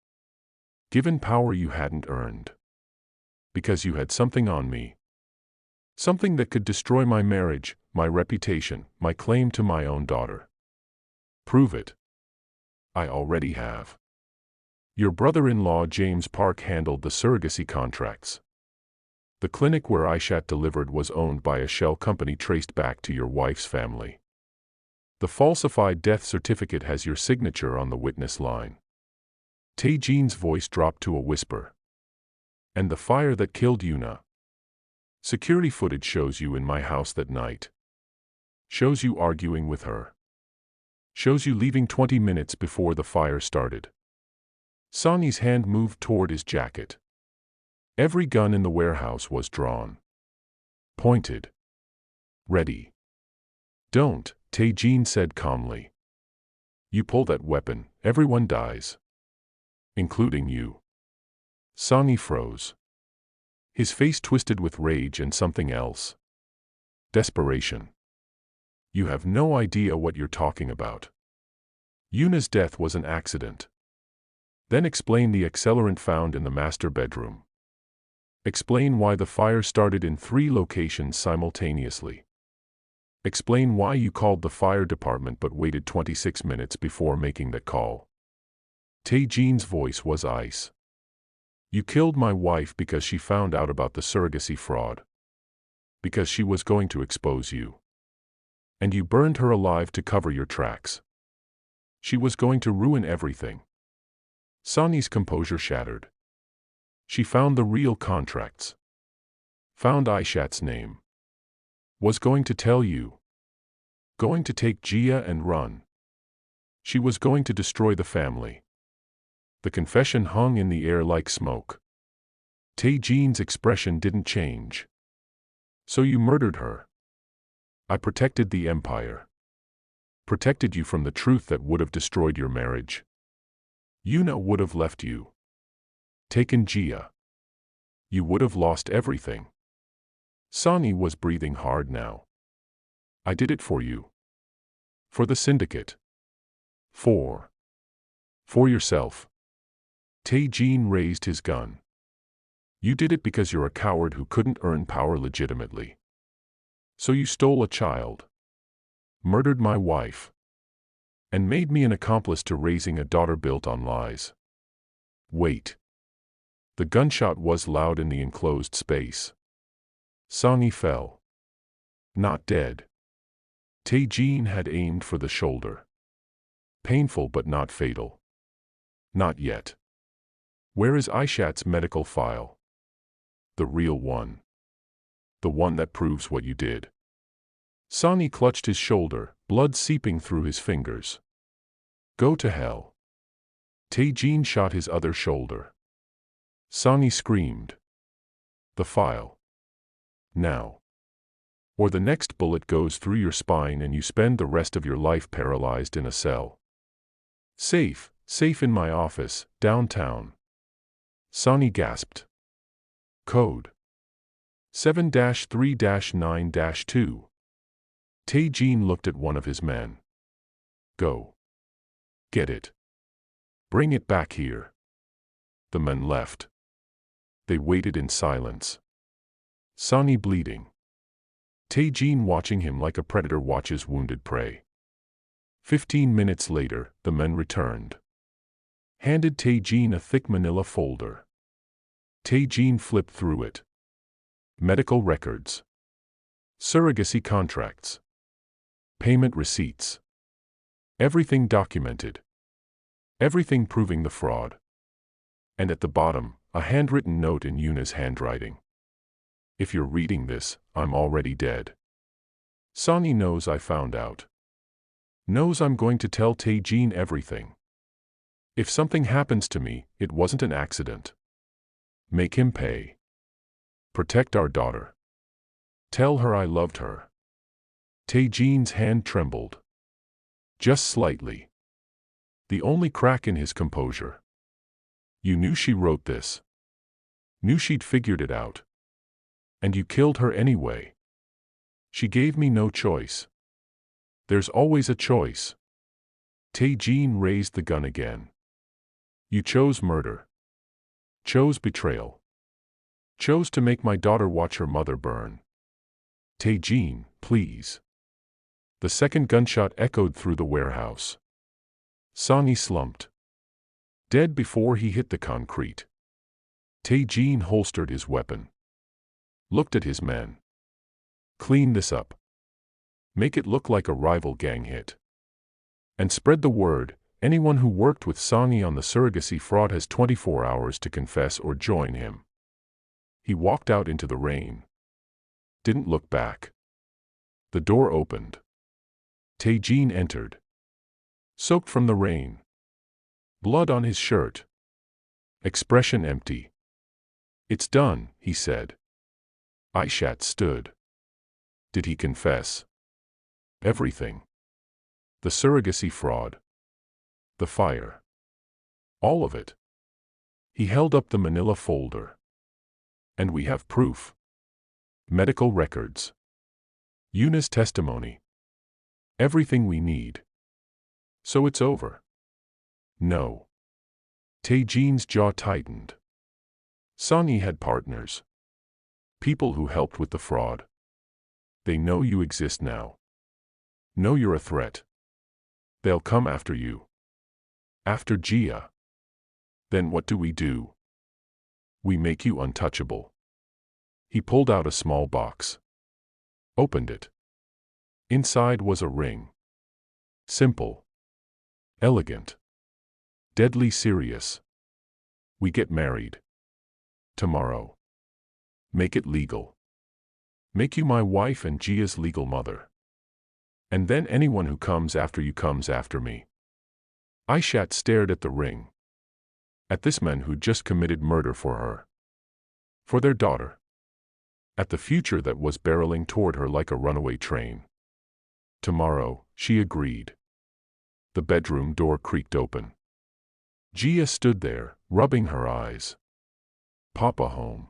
Given power you hadn't earned. Because you had something on me. Something that could destroy my marriage, my reputation, my claim to my own daughter. Prove it. I already have. Your brother-in-law James Park handled the surrogacy contracts. The clinic where Aishat delivered was owned by a shell company traced back to your wife's family. The falsified death certificate has your signature on the witness line. Tae-jin's voice dropped to a whisper. And the fire that killed Yuna. Security footage shows you in my house that night. Shows you arguing with her. Shows you leaving 20 minutes before the fire started. Sonny's hand moved toward his jacket. Every gun in the warehouse was drawn. Pointed. Ready. Don't, Tae-jin said calmly. You pull that weapon, everyone dies. Including you. Sonny froze. His face twisted with rage and something else. Desperation. You have no idea what you're talking about. Yuna's death was an accident. Then explain the accelerant found in the master bedroom. Explain why the fire started in 3 locations simultaneously. Explain why you called the fire department but waited 26 minutes before making that call. Tae-jin's voice was ice. You killed my wife because she found out about the surrogacy fraud. Because she was going to expose you. And you burned her alive to cover your tracks. She was going to ruin everything. Sonny's composure shattered. She found the real contracts. Found Aishat's name. Was going to tell you. Going to take Gia and run. She was going to destroy the family. The confession hung in the air like smoke. Tae-jin's expression didn't change. So you murdered her. I protected the empire. Protected you from the truth that would have destroyed your marriage. Yuna would have left you. Taken Gia. You would have lost everything. Sonny was breathing hard now. I did it for you. For the syndicate. For yourself. Tae-jin raised his gun. You did it because you're a coward who couldn't earn power legitimately. So you stole a child. Murdered my wife. And made me an accomplice to raising a daughter built on lies. Wait. The gunshot was loud in the enclosed space. Sonny fell. Not dead. Tae-jin had aimed for the shoulder. Painful but not fatal. Not yet. Where is Aishat's medical file? The real one. The one that proves what you did. Sonny clutched his shoulder, blood seeping through his fingers. Go to hell. Tae-jin shot his other shoulder. Sonny screamed. The file. Now. Or the next bullet goes through your spine and you spend the rest of your life paralyzed in a cell. Safe in my office, downtown. Sonny gasped. Code 7-3-9-2. Tae-jin looked at one of his men. Go. Get it. Bring it back here. The men left. They waited in silence. Sonny bleeding. Tae-jin watching him like a predator watches wounded prey. 15 minutes later, the men returned. Handed Tae-jin a thick manila folder. Tae-jin flipped through it. Medical records. Surrogacy contracts. Payment receipts. Everything documented. Everything proving the fraud. And at the bottom, a handwritten note in Yuna's handwriting. If you're reading this, I'm already dead. Sonny knows I found out. Knows I'm going to tell Tae-jin everything. If something happens to me, it wasn't an accident. Make him pay. Protect our daughter. Tell her I loved her. Tae-jin's hand trembled. Just slightly. The only crack in his composure. You knew she wrote this. Knew she'd figured it out. And you killed her anyway. She gave me no choice. There's always a choice. Tae-jin raised the gun again. You chose murder. Chose betrayal. Chose to make my daughter watch her mother burn. Tae-jin, please. The second gunshot echoed through the warehouse. Sonny slumped. Dead before he hit the concrete. Tae-jin holstered his weapon. Looked at his men. Clean this up. Make it look like a rival gang hit. And spread the word, anyone who worked with Sonny on the surrogacy fraud has 24 hours to confess or join him. He walked out into the rain. Didn't look back. The door opened. Tae-jin entered. Soaked from the rain. Blood on his shirt. Expression empty. It's done, he said. Aishat stood. Did he confess? Everything. The surrogacy fraud. The fire. All of it. He held up the manila folder. And we have proof. Medical records. Yuna's testimony. Everything we need. So it's over. No. Tae-jin's jaw tightened. Sonny had partners. People who helped with the fraud. They know you exist now. Know you're a threat. They'll come after you. After Gia. Then what do? We make you untouchable. He pulled out a small box. Opened it. Inside was a ring. Simple. Elegant. Deadly serious. We get married. Tomorrow. Make it legal. Make you my wife and Gia's legal mother. And then anyone who comes after you comes after me. Aishat stared at the ring. At this man who just committed murder for her. For their daughter. At the future that was barreling toward her like a runaway train. Tomorrow, she agreed. The bedroom door creaked open. Gia stood there, rubbing her eyes. Papa home.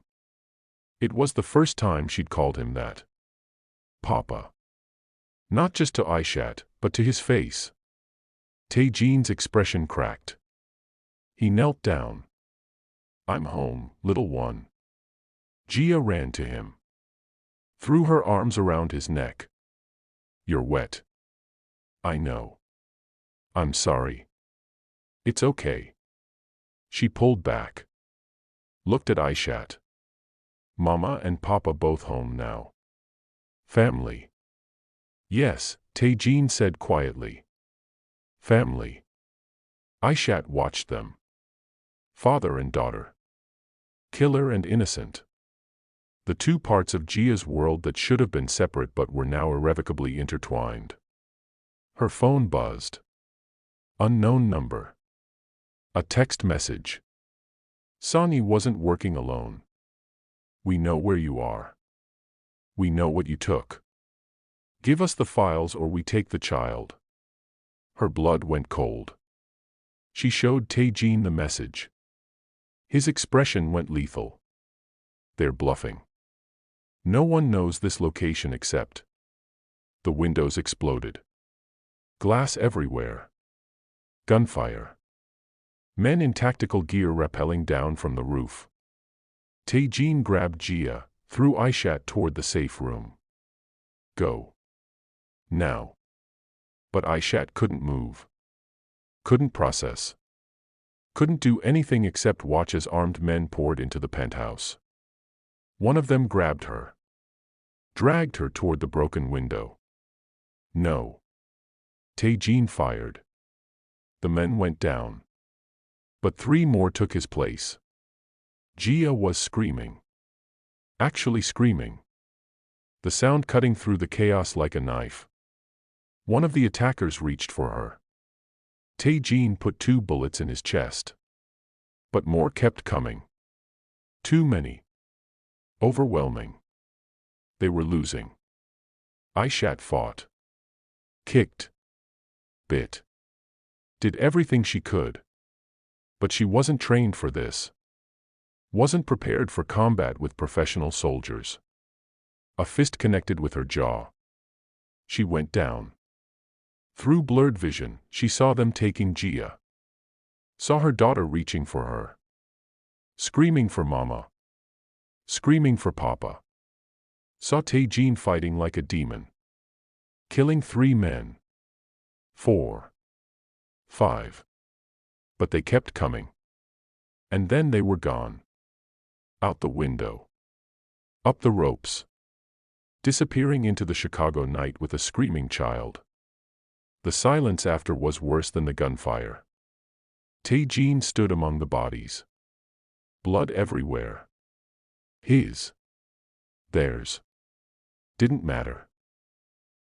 It was the first time she'd called him that. Papa. Not just to Aishat, but to his face. Tae-jin's expression cracked. He knelt down. I'm home, little one. Gia ran to him. Threw her arms around his neck. You're wet. I know. I'm sorry. It's okay. She pulled back. Looked at Aishat. Mama and Papa both home now. Family. Yes, Tae-jin said quietly. Family. Aishat watched them. Father and daughter. Killer and innocent. The two parts of Gia's world that should have been separate but were now irrevocably intertwined. Her phone buzzed. Unknown number. A text message. Sonny wasn't working alone. We know where you are. We know what you took. Give us the files or we take the child. Her blood went cold. She showed Tae-jin the message. His expression went lethal. They're bluffing. No one knows this location except. The windows exploded. Glass everywhere. Gunfire. Men in tactical gear rappelling down from the roof. Tae-jin grabbed Jia, threw Aishat toward the safe room. Go. Now. But Aishat couldn't move. Couldn't process. Couldn't do anything except watch as armed men poured into the penthouse. One of them grabbed her. Dragged her toward the broken window. No. Tae-jin fired. The men went down. But 3 more took his place. Jia was screaming. Actually screaming. The sound cutting through the chaos like a knife. One of the attackers reached for her. Tae-jin put 2 bullets in his chest. But more kept coming. Too many. Overwhelming. They were losing. Aishat fought. Kicked. Bit. Did everything she could. But she wasn't trained for this. Wasn't prepared for combat with professional soldiers. A fist connected with her jaw. She went down. Through blurred vision, she saw them taking Jia. Saw her daughter reaching for her. Screaming for Mama. Screaming for Papa. Saw Tae-jin fighting like a demon. Killing 3 men. 4. 5. But they kept coming. And then they were gone. Out the window. Up the ropes. Disappearing into the Chicago night with a screaming child. The silence after was worse than the gunfire. Tae-jin stood among the bodies. Blood everywhere. His. Theirs. Didn't matter.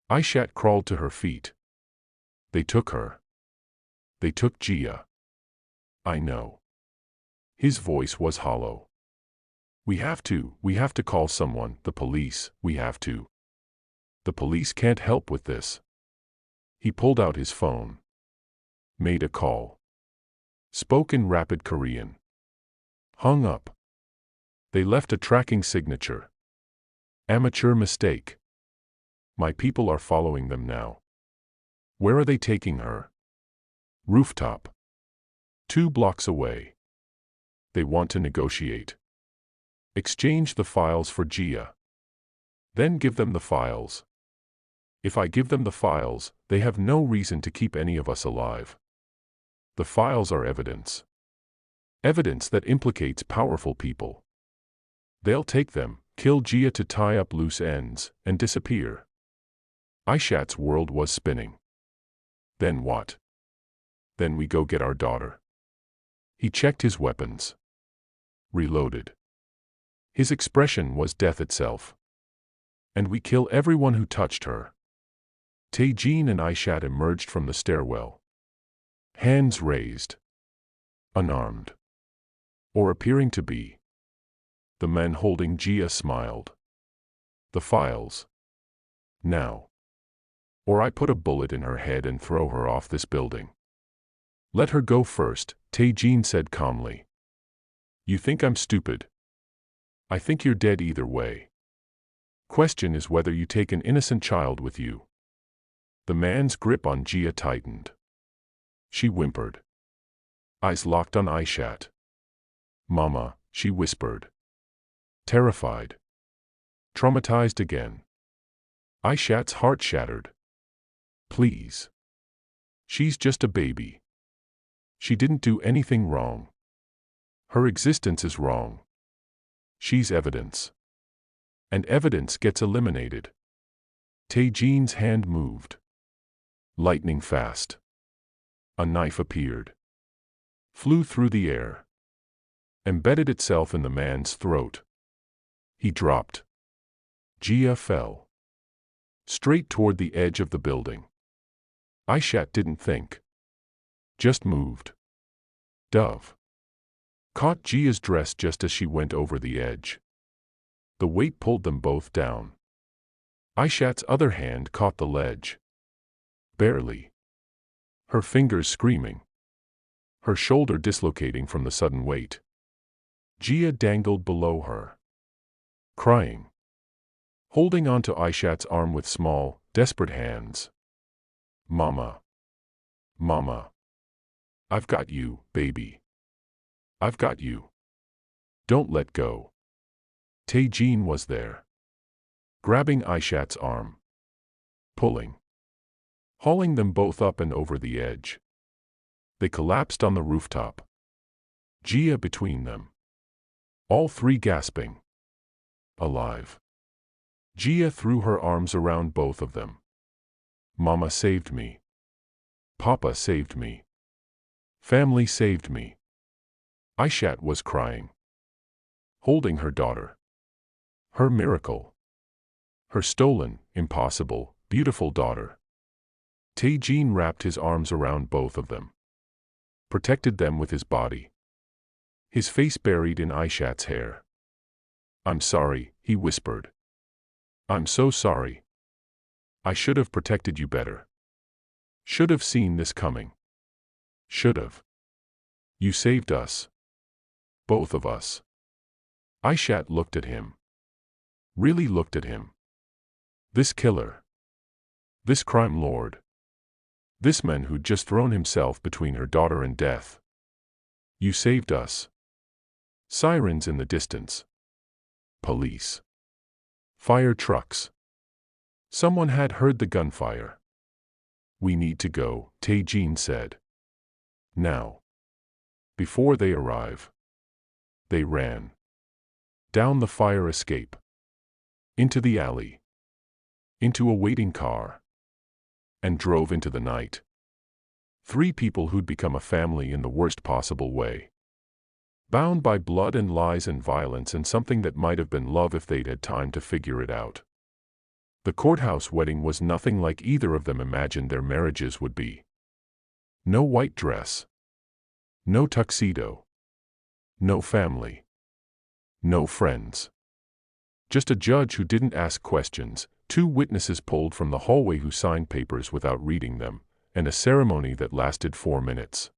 Aishat crawled to her feet. They took her. They took Jia. I know. His voice was hollow. We have to call someone, the police, we have to. The police can't help with this. He pulled out his phone. Made a call. Spoke in rapid Korean. Hung up. They left a tracking signature. Amateur mistake. My people are following them now. Where are they taking her? Rooftop. 2 blocks away. They want to negotiate. Exchange the files for Jia. Then give them the files. If I give them the files, they have no reason to keep any of us alive. The files are evidence. Evidence that implicates powerful people. They'll take them, kill Jia to tie up loose ends, and disappear. Aishat's world was spinning. Then what? Then we go get our daughter. He checked his weapons. Reloaded. His expression was death itself. And we kill everyone who touched her. Tae-jin and Aishat emerged from the stairwell. Hands raised. Unarmed. Or appearing to be. The men holding Jia smiled. The files. Now. Or I put a bullet in her head and throw her off this building. Let her go first, Tae-jin said calmly. You think I'm stupid? I think you're dead either way. Question is whether you take an innocent child with you. The man's grip on Jia tightened. She whimpered. Eyes locked on Aishat. Mama, she whispered. Terrified. Traumatized again. Aishat's heart shattered. Please. She's just a baby. She didn't do anything wrong. Her existence is wrong. She's evidence. And evidence gets eliminated. Tae-jin's hand moved. Lightning fast. A knife appeared. Flew through the air. Embedded itself in the man's throat. He dropped. Jia fell. Straight toward the edge of the building. Aishat didn't think. Just moved. Dove. Caught Jia's dress just as she went over the edge. The weight pulled them both down. Aishat's other hand caught the ledge. Barely. Her fingers screaming. Her shoulder dislocating from the sudden weight. Jia dangled below her. Crying. Holding onto Aishat's arm with small, desperate hands. Mama. Mama. I've got you, baby. I've got you. Don't let go. Tae-jin was there, grabbing Aishat's arm, pulling, hauling them both up and over the edge. They collapsed on the rooftop, Gia between them, all three gasping. Alive. Gia threw her arms around both of them. Mama saved me. Papa saved me. Family saved me. Aishat was crying, holding her daughter. Her miracle. Her stolen, impossible, beautiful daughter. Tae-jin wrapped his arms around both of them, protected them with his body, his face buried in Aishat's hair. "I'm sorry," he whispered. "I'm so sorry. I should have protected you better. Should have seen this coming. Should have. You saved us. Both of us." Aishat looked at him. Really looked at him. This killer. This crime lord. This man who'd just thrown himself between her daughter and death. "You saved us." Sirens in the distance. Police. Fire trucks. Someone had heard the gunfire. "We need to go," Tae-jin said. "Now." Before they arrive. They ran. Down the fire escape. Into the alley. Into a waiting car. And drove into the night. Three people who'd become a family in the worst possible way. Bound by blood and lies and violence and something that might have been love if they'd had time to figure it out. The courthouse wedding was nothing like either of them imagined their marriages would be. No white dress. No tuxedo. No family. No friends. Just a judge who didn't ask questions, two witnesses pulled from the hallway who signed papers without reading them, and a ceremony that lasted 4 minutes.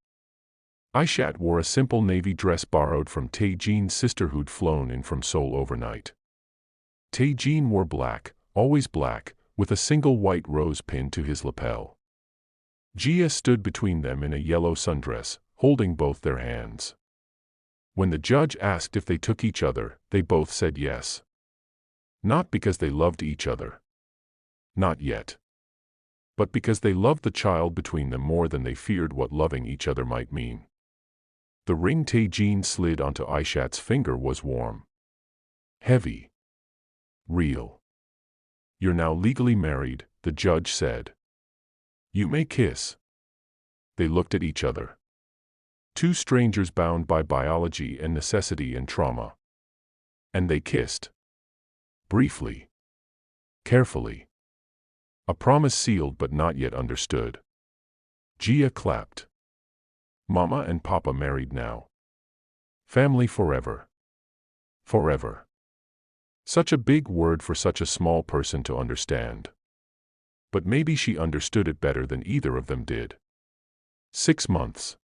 Aishat wore a simple navy dress borrowed from Tae-jin's sister who'd flown in from Seoul overnight. Tae-jin wore black, always black, with a single white rose pinned to his lapel. Gia stood between them in a yellow sundress, holding both their hands. When the judge asked if they took each other, they both said yes. Not because they loved each other. Not yet. But because they loved the child between them more than they feared what loving each other might mean. The ring Tae-jin slid onto Aishat's finger was warm. Heavy. Real. "You're now legally married," the judge said. "You may kiss." They looked at each other. Two strangers bound by biology and necessity and trauma. And they kissed. Briefly. Carefully. A promise sealed but not yet understood. Gia clapped. Mama and Papa married now. Family forever. Forever. Such a big word for such a small person to understand. But maybe she understood it better than either of them did. 6 months.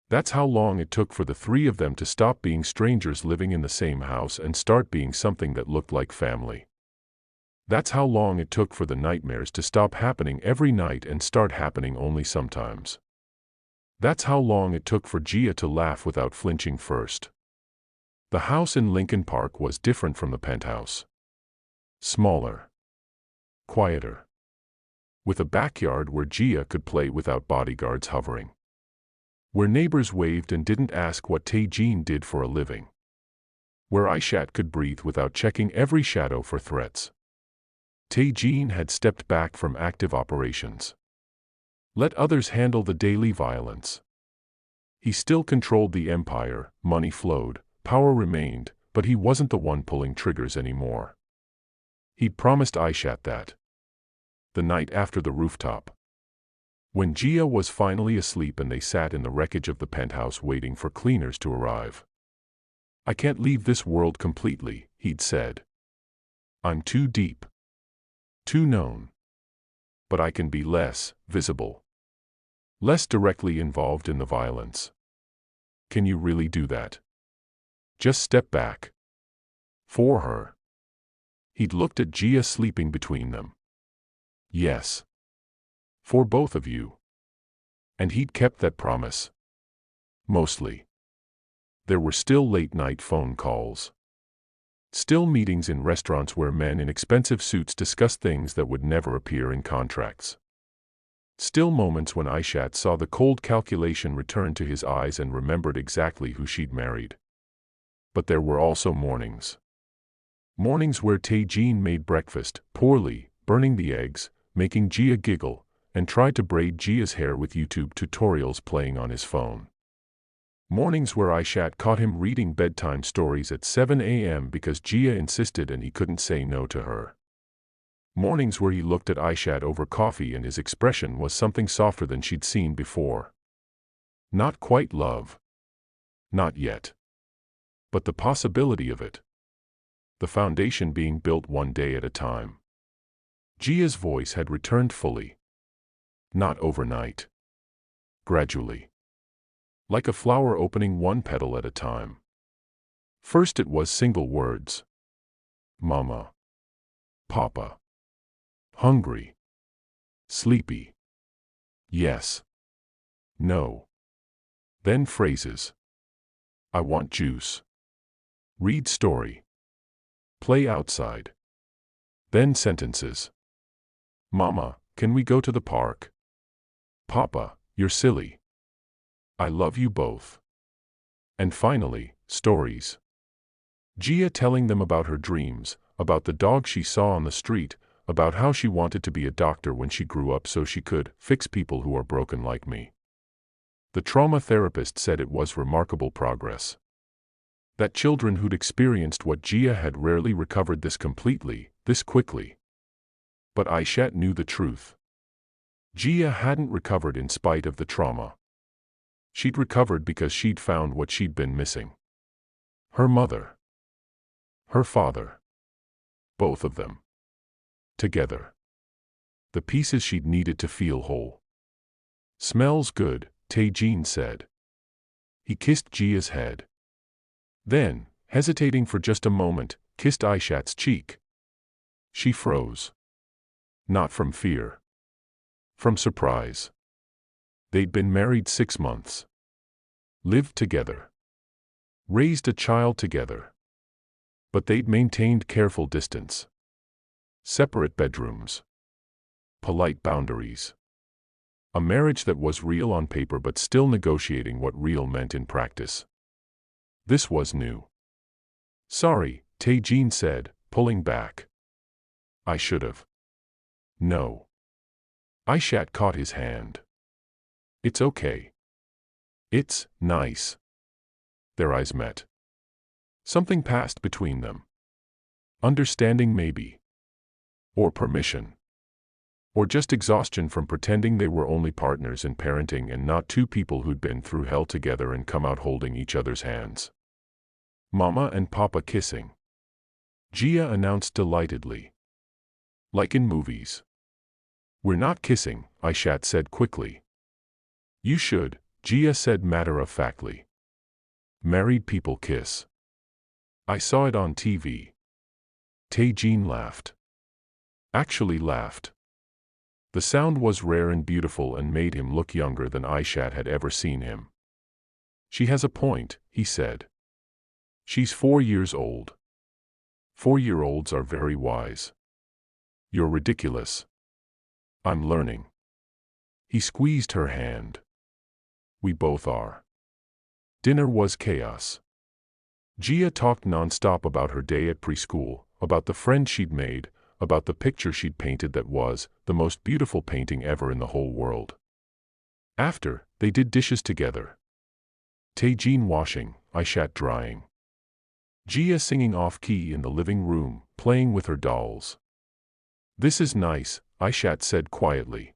That's how long it took for the three of them to stop being strangers living in the same house and start being something that looked like family. That's how long it took for the nightmares to stop happening every night and start happening only sometimes. That's how long it took for Gia to laugh without flinching first. The house in Lincoln Park was different from the penthouse. Smaller. Quieter. With a backyard where Gia could play without bodyguards hovering. Where neighbors waved and didn't ask what Tae-jin did for a living. Where Aishat could breathe without checking every shadow for threats. Tae-jin had stepped back from active operations. Let others handle the daily violence. He still controlled the empire, money flowed, power remained, but he wasn't the one pulling triggers anymore. He'd promised Aishat that. The night after the rooftop. When Gia was finally asleep and they sat in the wreckage of the penthouse waiting for cleaners to arrive. "I can't leave this world completely," he'd said. "I'm too deep. Too known. But I can be less visible. Less directly involved in the violence. Can you really do that? Just step back. For her." He'd looked at Gia sleeping between them. "Yes. For both of you." And he'd kept that promise. Mostly. There were still late-night phone calls. Still meetings in restaurants where men in expensive suits discuss things that would never appear in contracts. Still moments when Aishat saw the cold calculation return to his eyes and remembered exactly who she'd married. But there were also mornings. Mornings where Tae-jin made breakfast, poorly, burning the eggs, making Gia giggle, and tried to braid Gia's hair with YouTube tutorials playing on his phone. Mornings where Aishat caught him reading bedtime stories at 7 a.m. because Gia insisted and he couldn't say no to her. Mornings where he looked at Aishat over coffee and his expression was something softer than she'd seen before. Not quite love. Not yet. But the possibility of it. The foundation being built one day at a time. Gia's voice had returned fully. Not overnight. Gradually. Like a flower opening one petal at a time. First it was single words. Mama. Papa. Hungry. Sleepy. Yes. No. Then phrases. I want juice. Read story. Play outside. Then sentences. Mama, can we go to the park? Papa, you're silly. I love you both. And finally, stories. Gia telling them about her dreams, about the dog she saw on the street, about how she wanted to be a doctor when she grew up so she could fix people who are broken like me. The trauma therapist said it was remarkable progress. That children who'd experienced what Gia had rarely recovered this completely, this quickly. But Aishat knew the truth. Gia hadn't recovered in spite of the trauma. She'd recovered because she'd found what she'd been missing. Her mother. Her father. Both of them. Together. The pieces she'd needed to feel whole. Smells good, Tae-jin said. He kissed Gia's head. Then, hesitating for just a moment, kissed Aishat's cheek. She froze. Not from fear. From surprise. They'd been married 6 months. Lived together. Raised a child together. But they'd maintained careful distance. Separate bedrooms. Polite boundaries. A marriage that was real on paper but still negotiating what real meant in practice. This was new. Sorry, Tae-jin said, pulling back. I should've. No. Aishat caught his hand. It's okay. It's nice. Their eyes met. Something passed between them. Understanding maybe. Or permission. Or just exhaustion from pretending they were only partners in parenting and not two people who'd been through hell together and come out holding each other's hands. Mama and Papa kissing. Gia announced delightedly. Like in movies. We're not kissing, Aishat said quickly. You should, Gia said matter-of-factly. Married people kiss. I saw it on TV. Tae-jin laughed. Actually laughed. The sound was rare and beautiful and made him look younger than Aishat had ever seen him. She has a point, he said. She's 4 years old. 4-year-olds are very wise. You're ridiculous. I'm learning. He squeezed her hand. We both are. Dinner was chaos. Gia talked non-stop about her day at preschool, about the friends she'd made, about the picture she'd painted that was the most beautiful painting ever in the whole world. After, they did dishes together. Tae-jin washing, Aishat drying. Gia singing off-key in the living room, playing with her dolls. This is nice, Aishat said quietly.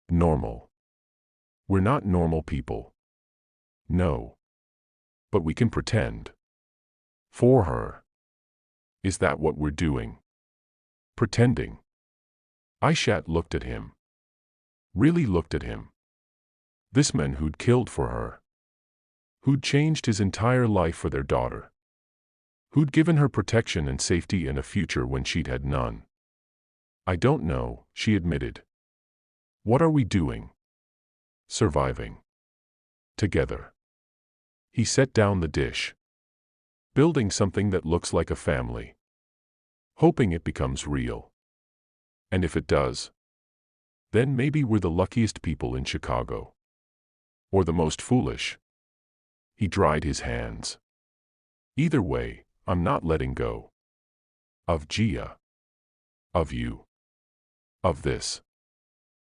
Normal. We're not normal people. No. But we can pretend. For her. Is that what we're doing? Pretending. Aishat looked at him. Really looked at him. This man who'd killed for her. Who'd changed his entire life for their daughter. Who'd given her protection and safety and a future when she'd had none. I don't know, she admitted. What are we doing? Surviving. Together. He set down the dish. Building something that looks like a family. Hoping it becomes real. And if it does, then maybe we're the luckiest people in Chicago. Or the most foolish. He dried his hands. Either way, I'm not letting go. Of Gia. Of you. Of this.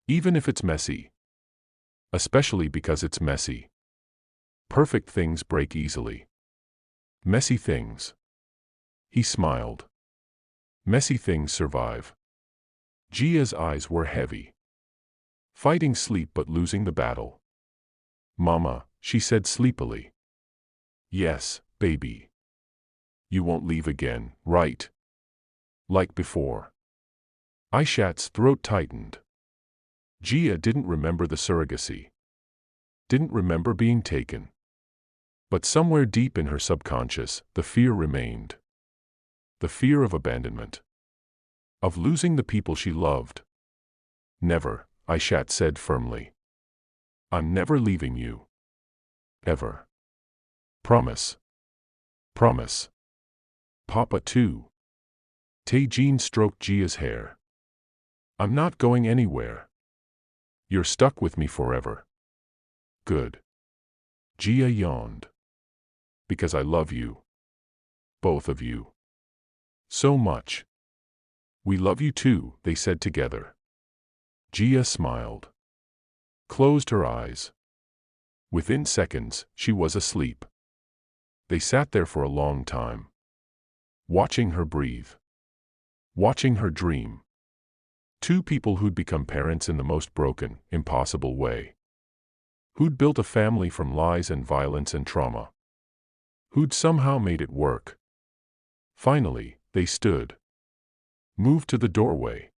Even if it's messy. Especially because it's messy. Perfect things break easily. Messy things. He smiled. Messy things survive. Gia's eyes were heavy. Fighting sleep but losing the battle. Mama, she said sleepily. Yes, baby. You won't leave again, right? Like before. Aishat's throat tightened. Gia didn't remember the surrogacy. Didn't remember being taken. But somewhere deep in her subconscious, the fear remained. The fear of abandonment. Of losing the people she loved. Never, Aishat said firmly. I'm never leaving you. Ever. Promise. Promise. Papa too. Tae-jin stroked Gia's hair. I'm not going anywhere. You're stuck with me forever. Good. Gia yawned. Because I love you. Both of you. So much. We love you too, they said together. Gia smiled. Closed her eyes. Within seconds, she was asleep. They sat there for a long time. Watching her breathe. Watching her dream. Two people who'd become parents in the most broken, impossible way. Who'd built a family from lies and violence and trauma. Who'd somehow made it work. Finally, they stood. Moved to the doorway.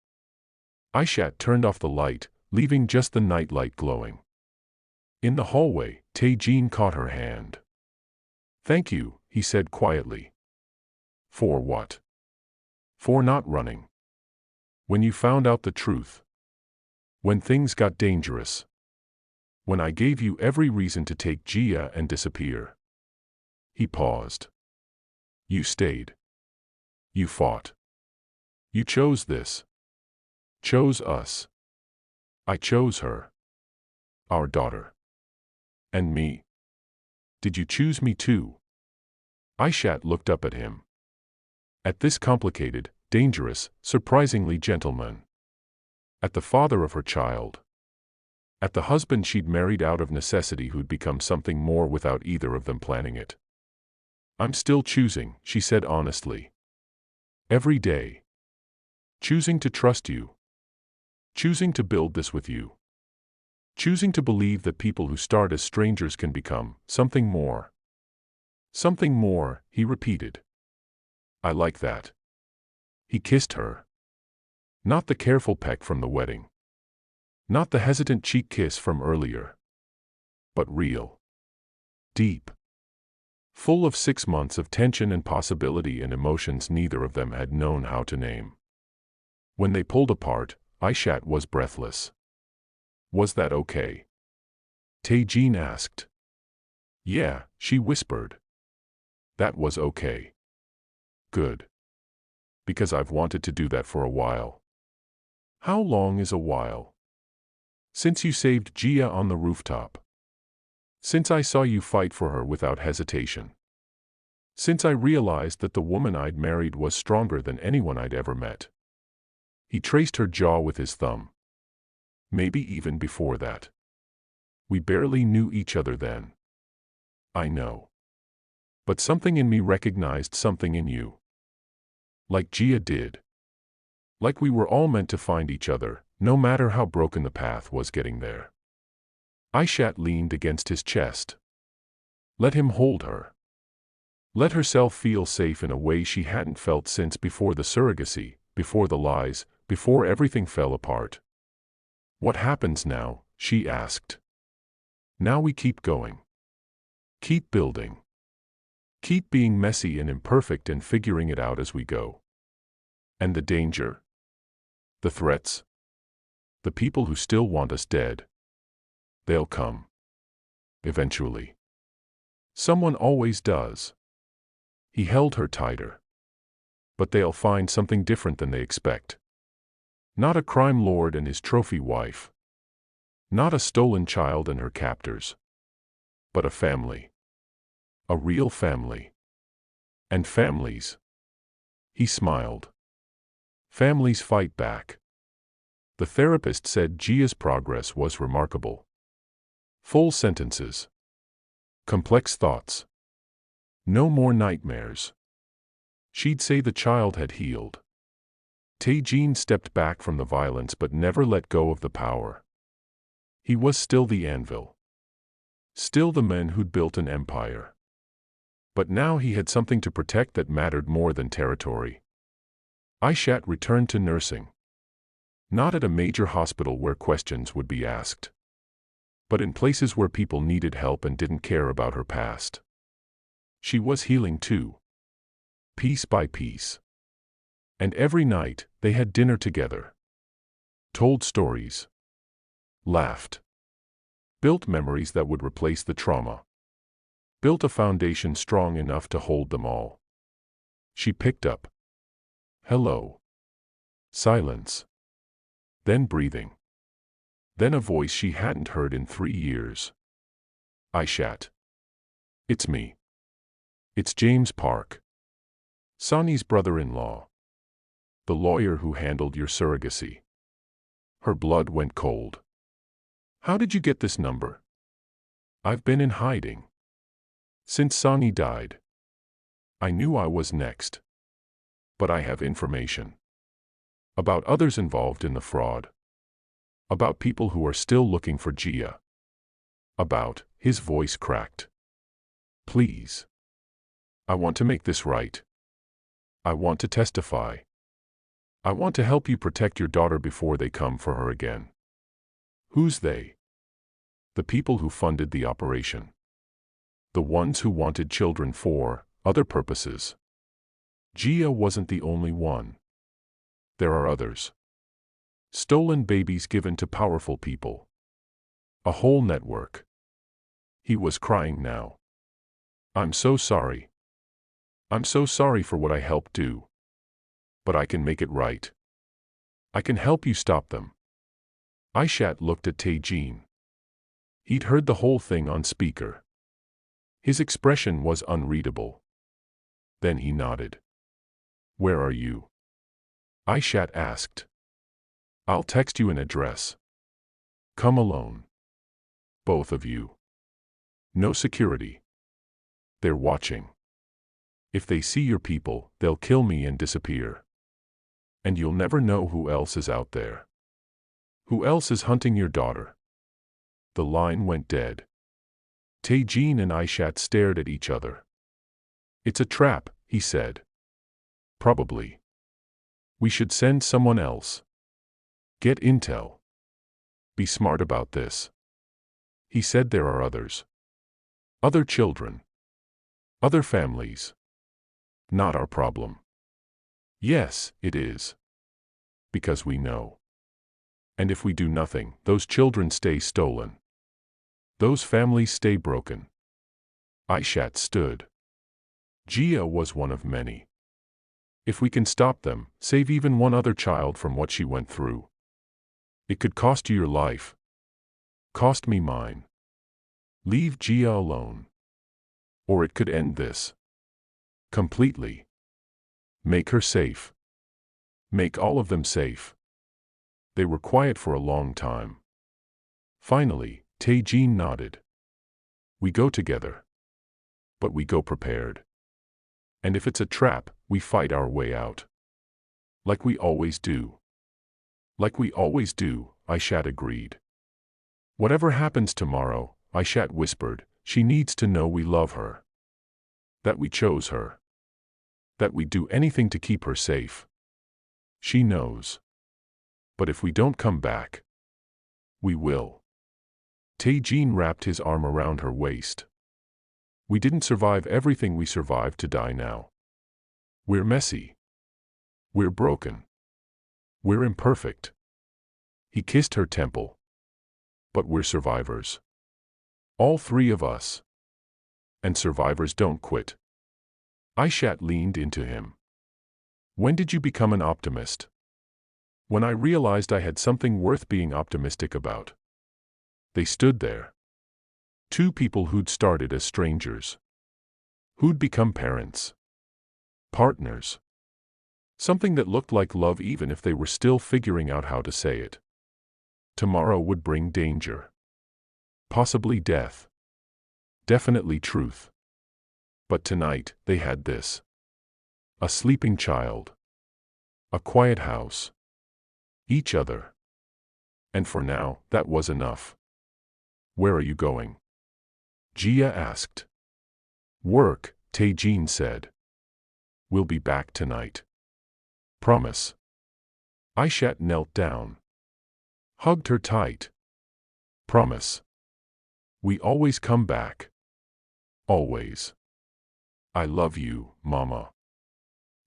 Aishat turned off the light, leaving just the night light glowing. In the hallway, Tae-jin caught her hand. Thank you, he said quietly. For what? For not running. When you found out the truth. When things got dangerous. When I gave you every reason to take Gia and disappear. He paused. You stayed. You fought. You chose this. Chose us. I chose her. Our daughter. And me. Did you choose me too? Aishat looked up at him. At this complicated, dangerous, surprisingly gentleman. At the father of her child. At the husband she'd married out of necessity who'd become something more without either of them planning it. I'm still choosing, she said honestly. Every day. Choosing to trust you. Choosing to build this with you. Choosing to believe that people who start as strangers can become something more. Something more, he repeated. I like that. He kissed her. Not the careful peck from the wedding. Not the hesitant cheek kiss from earlier. But real. Deep. Full of 6 months of tension and possibility and emotions neither of them had known how to name. When they pulled apart, Aishat was breathless. Was that okay? Tae-jin asked. Yeah, she whispered. That was okay. Good. Because I've wanted to do that for a while. How long is a while? Since you saved Gia on the rooftop. Since I saw you fight for her without hesitation. Since I realized that the woman I'd married was stronger than anyone I'd ever met. He traced her jaw with his thumb. Maybe even before that. We barely knew each other then. I know. But something in me recognized something in you. Like Gia did. Like we were all meant to find each other, no matter how broken the path was getting there. Aishat leaned against his chest. Let him hold her. Let herself feel safe in a way she hadn't felt since before the surrogacy, before the lies, before everything fell apart. What happens now? She asked. Now we keep going. Keep building. Keep being messy and imperfect and figuring it out as we go. And the danger? The threats? The people who still want us dead? They'll come. Eventually. Someone always does. He held her tighter. But they'll find something different than they expect. Not a crime lord and his trophy wife. Not a stolen child and her captors. But a family. A real family. And families. He smiled. Families fight back. The therapist said Gia's progress was remarkable. Full sentences. Complex thoughts. No more nightmares. She'd say the child had healed. Tae-jin stepped back from the violence but never let go of the power. He was still the Anvil. Still the men who'd built an empire. But now he had something to protect that mattered more than territory. Aishat returned to nursing. Not at a major hospital where questions would be asked. But in places where people needed help and didn't care about her past. She was healing too. Piece by piece. And every night, they had dinner together. Told stories. Laughed. Built memories that would replace the trauma. Built a foundation strong enough to hold them all. She picked up. Hello. Silence. Then breathing. Then a voice she hadn't heard in 3 years. Aishat. It's me. It's James Park. Sonny's brother-in-law. The lawyer who handled your surrogacy. Her blood went cold. How did you get this number? I've been in hiding. Since Sonny died. I knew I was next. But I have information. About others involved in the fraud. About people who are still looking for Gia. About, his voice cracked. Please. I want to make this right. I want to testify. I want to help you protect your daughter before they come for her again. Who's they? The people who funded the operation. The ones who wanted children for other purposes. Gia wasn't the only one. There are others. Stolen babies given to powerful people. A whole network. He was crying now. I'm so sorry. I'm so sorry for what I helped do. But I can make it right. I can help you stop them. Aishat looked at Tae-jin. He'd heard the whole thing on speaker. His expression was unreadable. Then he nodded. Where are you? Aishat asked. I'll text you an address. Come alone. Both of you. No security. They're watching. If they see your people, they'll kill me and disappear. And you'll never know who else is out there. Who else is hunting your daughter? The line went dead. Tae-jin and Aishat stared at each other. It's a trap, he said. Probably. We should send someone else. Get intel. Be smart about this. He said there are others. Other children. Other families. Not our problem. Yes, it is. Because we know. And if we do nothing, those children stay stolen. Those families stay broken. Aishat stood. Gia was one of many. If we can stop them, save even one other child from what she went through. It could cost you your life. Cost me mine. Leave Gia alone. Or it could end this. Completely. Make her safe. Make all of them safe. They were quiet for a long time. Finally, Tae-jin nodded. We go together. But we go prepared. And if it's a trap, we fight our way out. Like we always do. Like we always do, Aishat agreed. Whatever happens tomorrow, Aishat whispered, she needs to know we love her. That we chose her. That we'd do anything to keep her safe. She knows. But if we don't come back, we will. Tae-jin wrapped his arm around her waist. We didn't survive everything we survived to die now. We're messy. We're broken. We're imperfect. He kissed her temple. But we're survivors. All 3 of us. And survivors don't quit. Aishat leaned into him. When did you become an optimist? When I realized I had something worth being optimistic about. They stood there. Two people who'd started as strangers. Who'd become parents. Partners. Something that looked like love even if they were still figuring out how to say it. Tomorrow would bring danger. Possibly death. Definitely truth. But tonight, they had this. A sleeping child. A quiet house. Each other. And for now, that was enough. Where are you going? Jia asked. Work, Tae-jin said. We'll be back tonight. Promise. Aishat knelt down. Hugged her tight. Promise. We always come back. Always. I love you, Mama.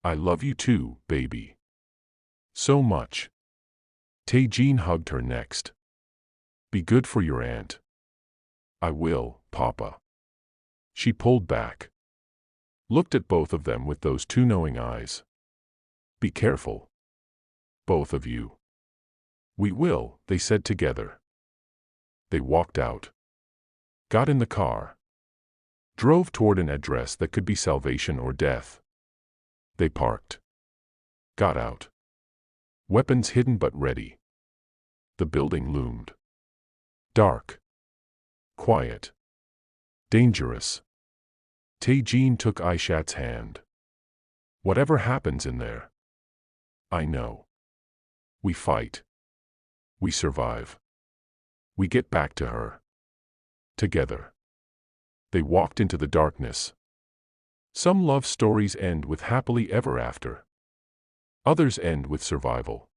I love you too, baby. So much. Tae-jin hugged her next. Be good for your aunt. I will, Papa. She pulled back. Looked at both of them with those two knowing eyes. Be careful. Both of you. We will, they said together. They walked out. Got in the car. Drove toward an address that could be salvation or death. They parked. Got out. Weapons hidden but ready. The building loomed. Dark. Quiet. Dangerous. Tae-jin took Aishat's hand. Whatever happens in there. I know. We fight. We survive. We get back to her. Together. They walked into the darkness. Some love stories end with happily ever after. Others end with survival.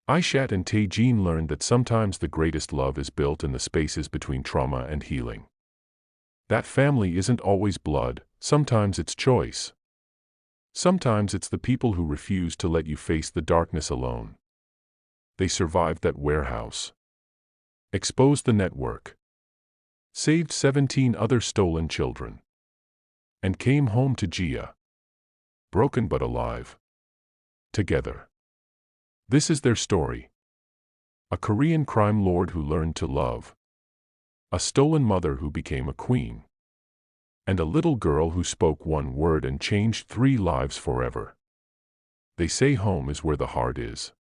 Aishat and Tae-jin learned that sometimes the greatest love is built in the spaces between trauma and healing. That family isn't always blood, sometimes it's choice. Sometimes it's the people who refuse to let you face the darkness alone. They survived that warehouse. Exposed the network. Saved 17 other stolen children. And came home to Jia. Broken but alive. Together. This is their story. A Korean crime lord who learned to love. A stolen mother who became a queen. And a little girl who spoke one word and changed 3 lives forever. They say home is where the heart is.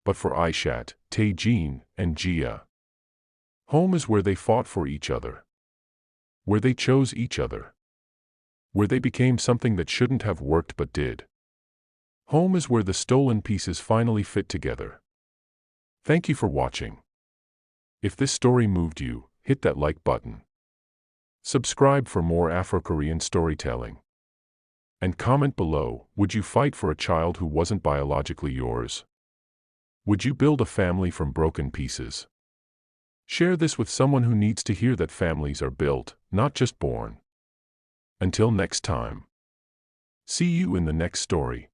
But for Aishat, Tae-jin, and Jia, home is where they fought for each other. Where they chose each other. Where they became something that shouldn't have worked but did. Home is where the stolen pieces finally fit together. Thank you for watching. If this story moved you, hit that like button. Subscribe for more Afro-Korean storytelling. And comment below, would you fight for a child who wasn't biologically yours? Would you build a family from broken pieces? Share this with someone who needs to hear that families are built, not just born. Until next time. See you in the next story.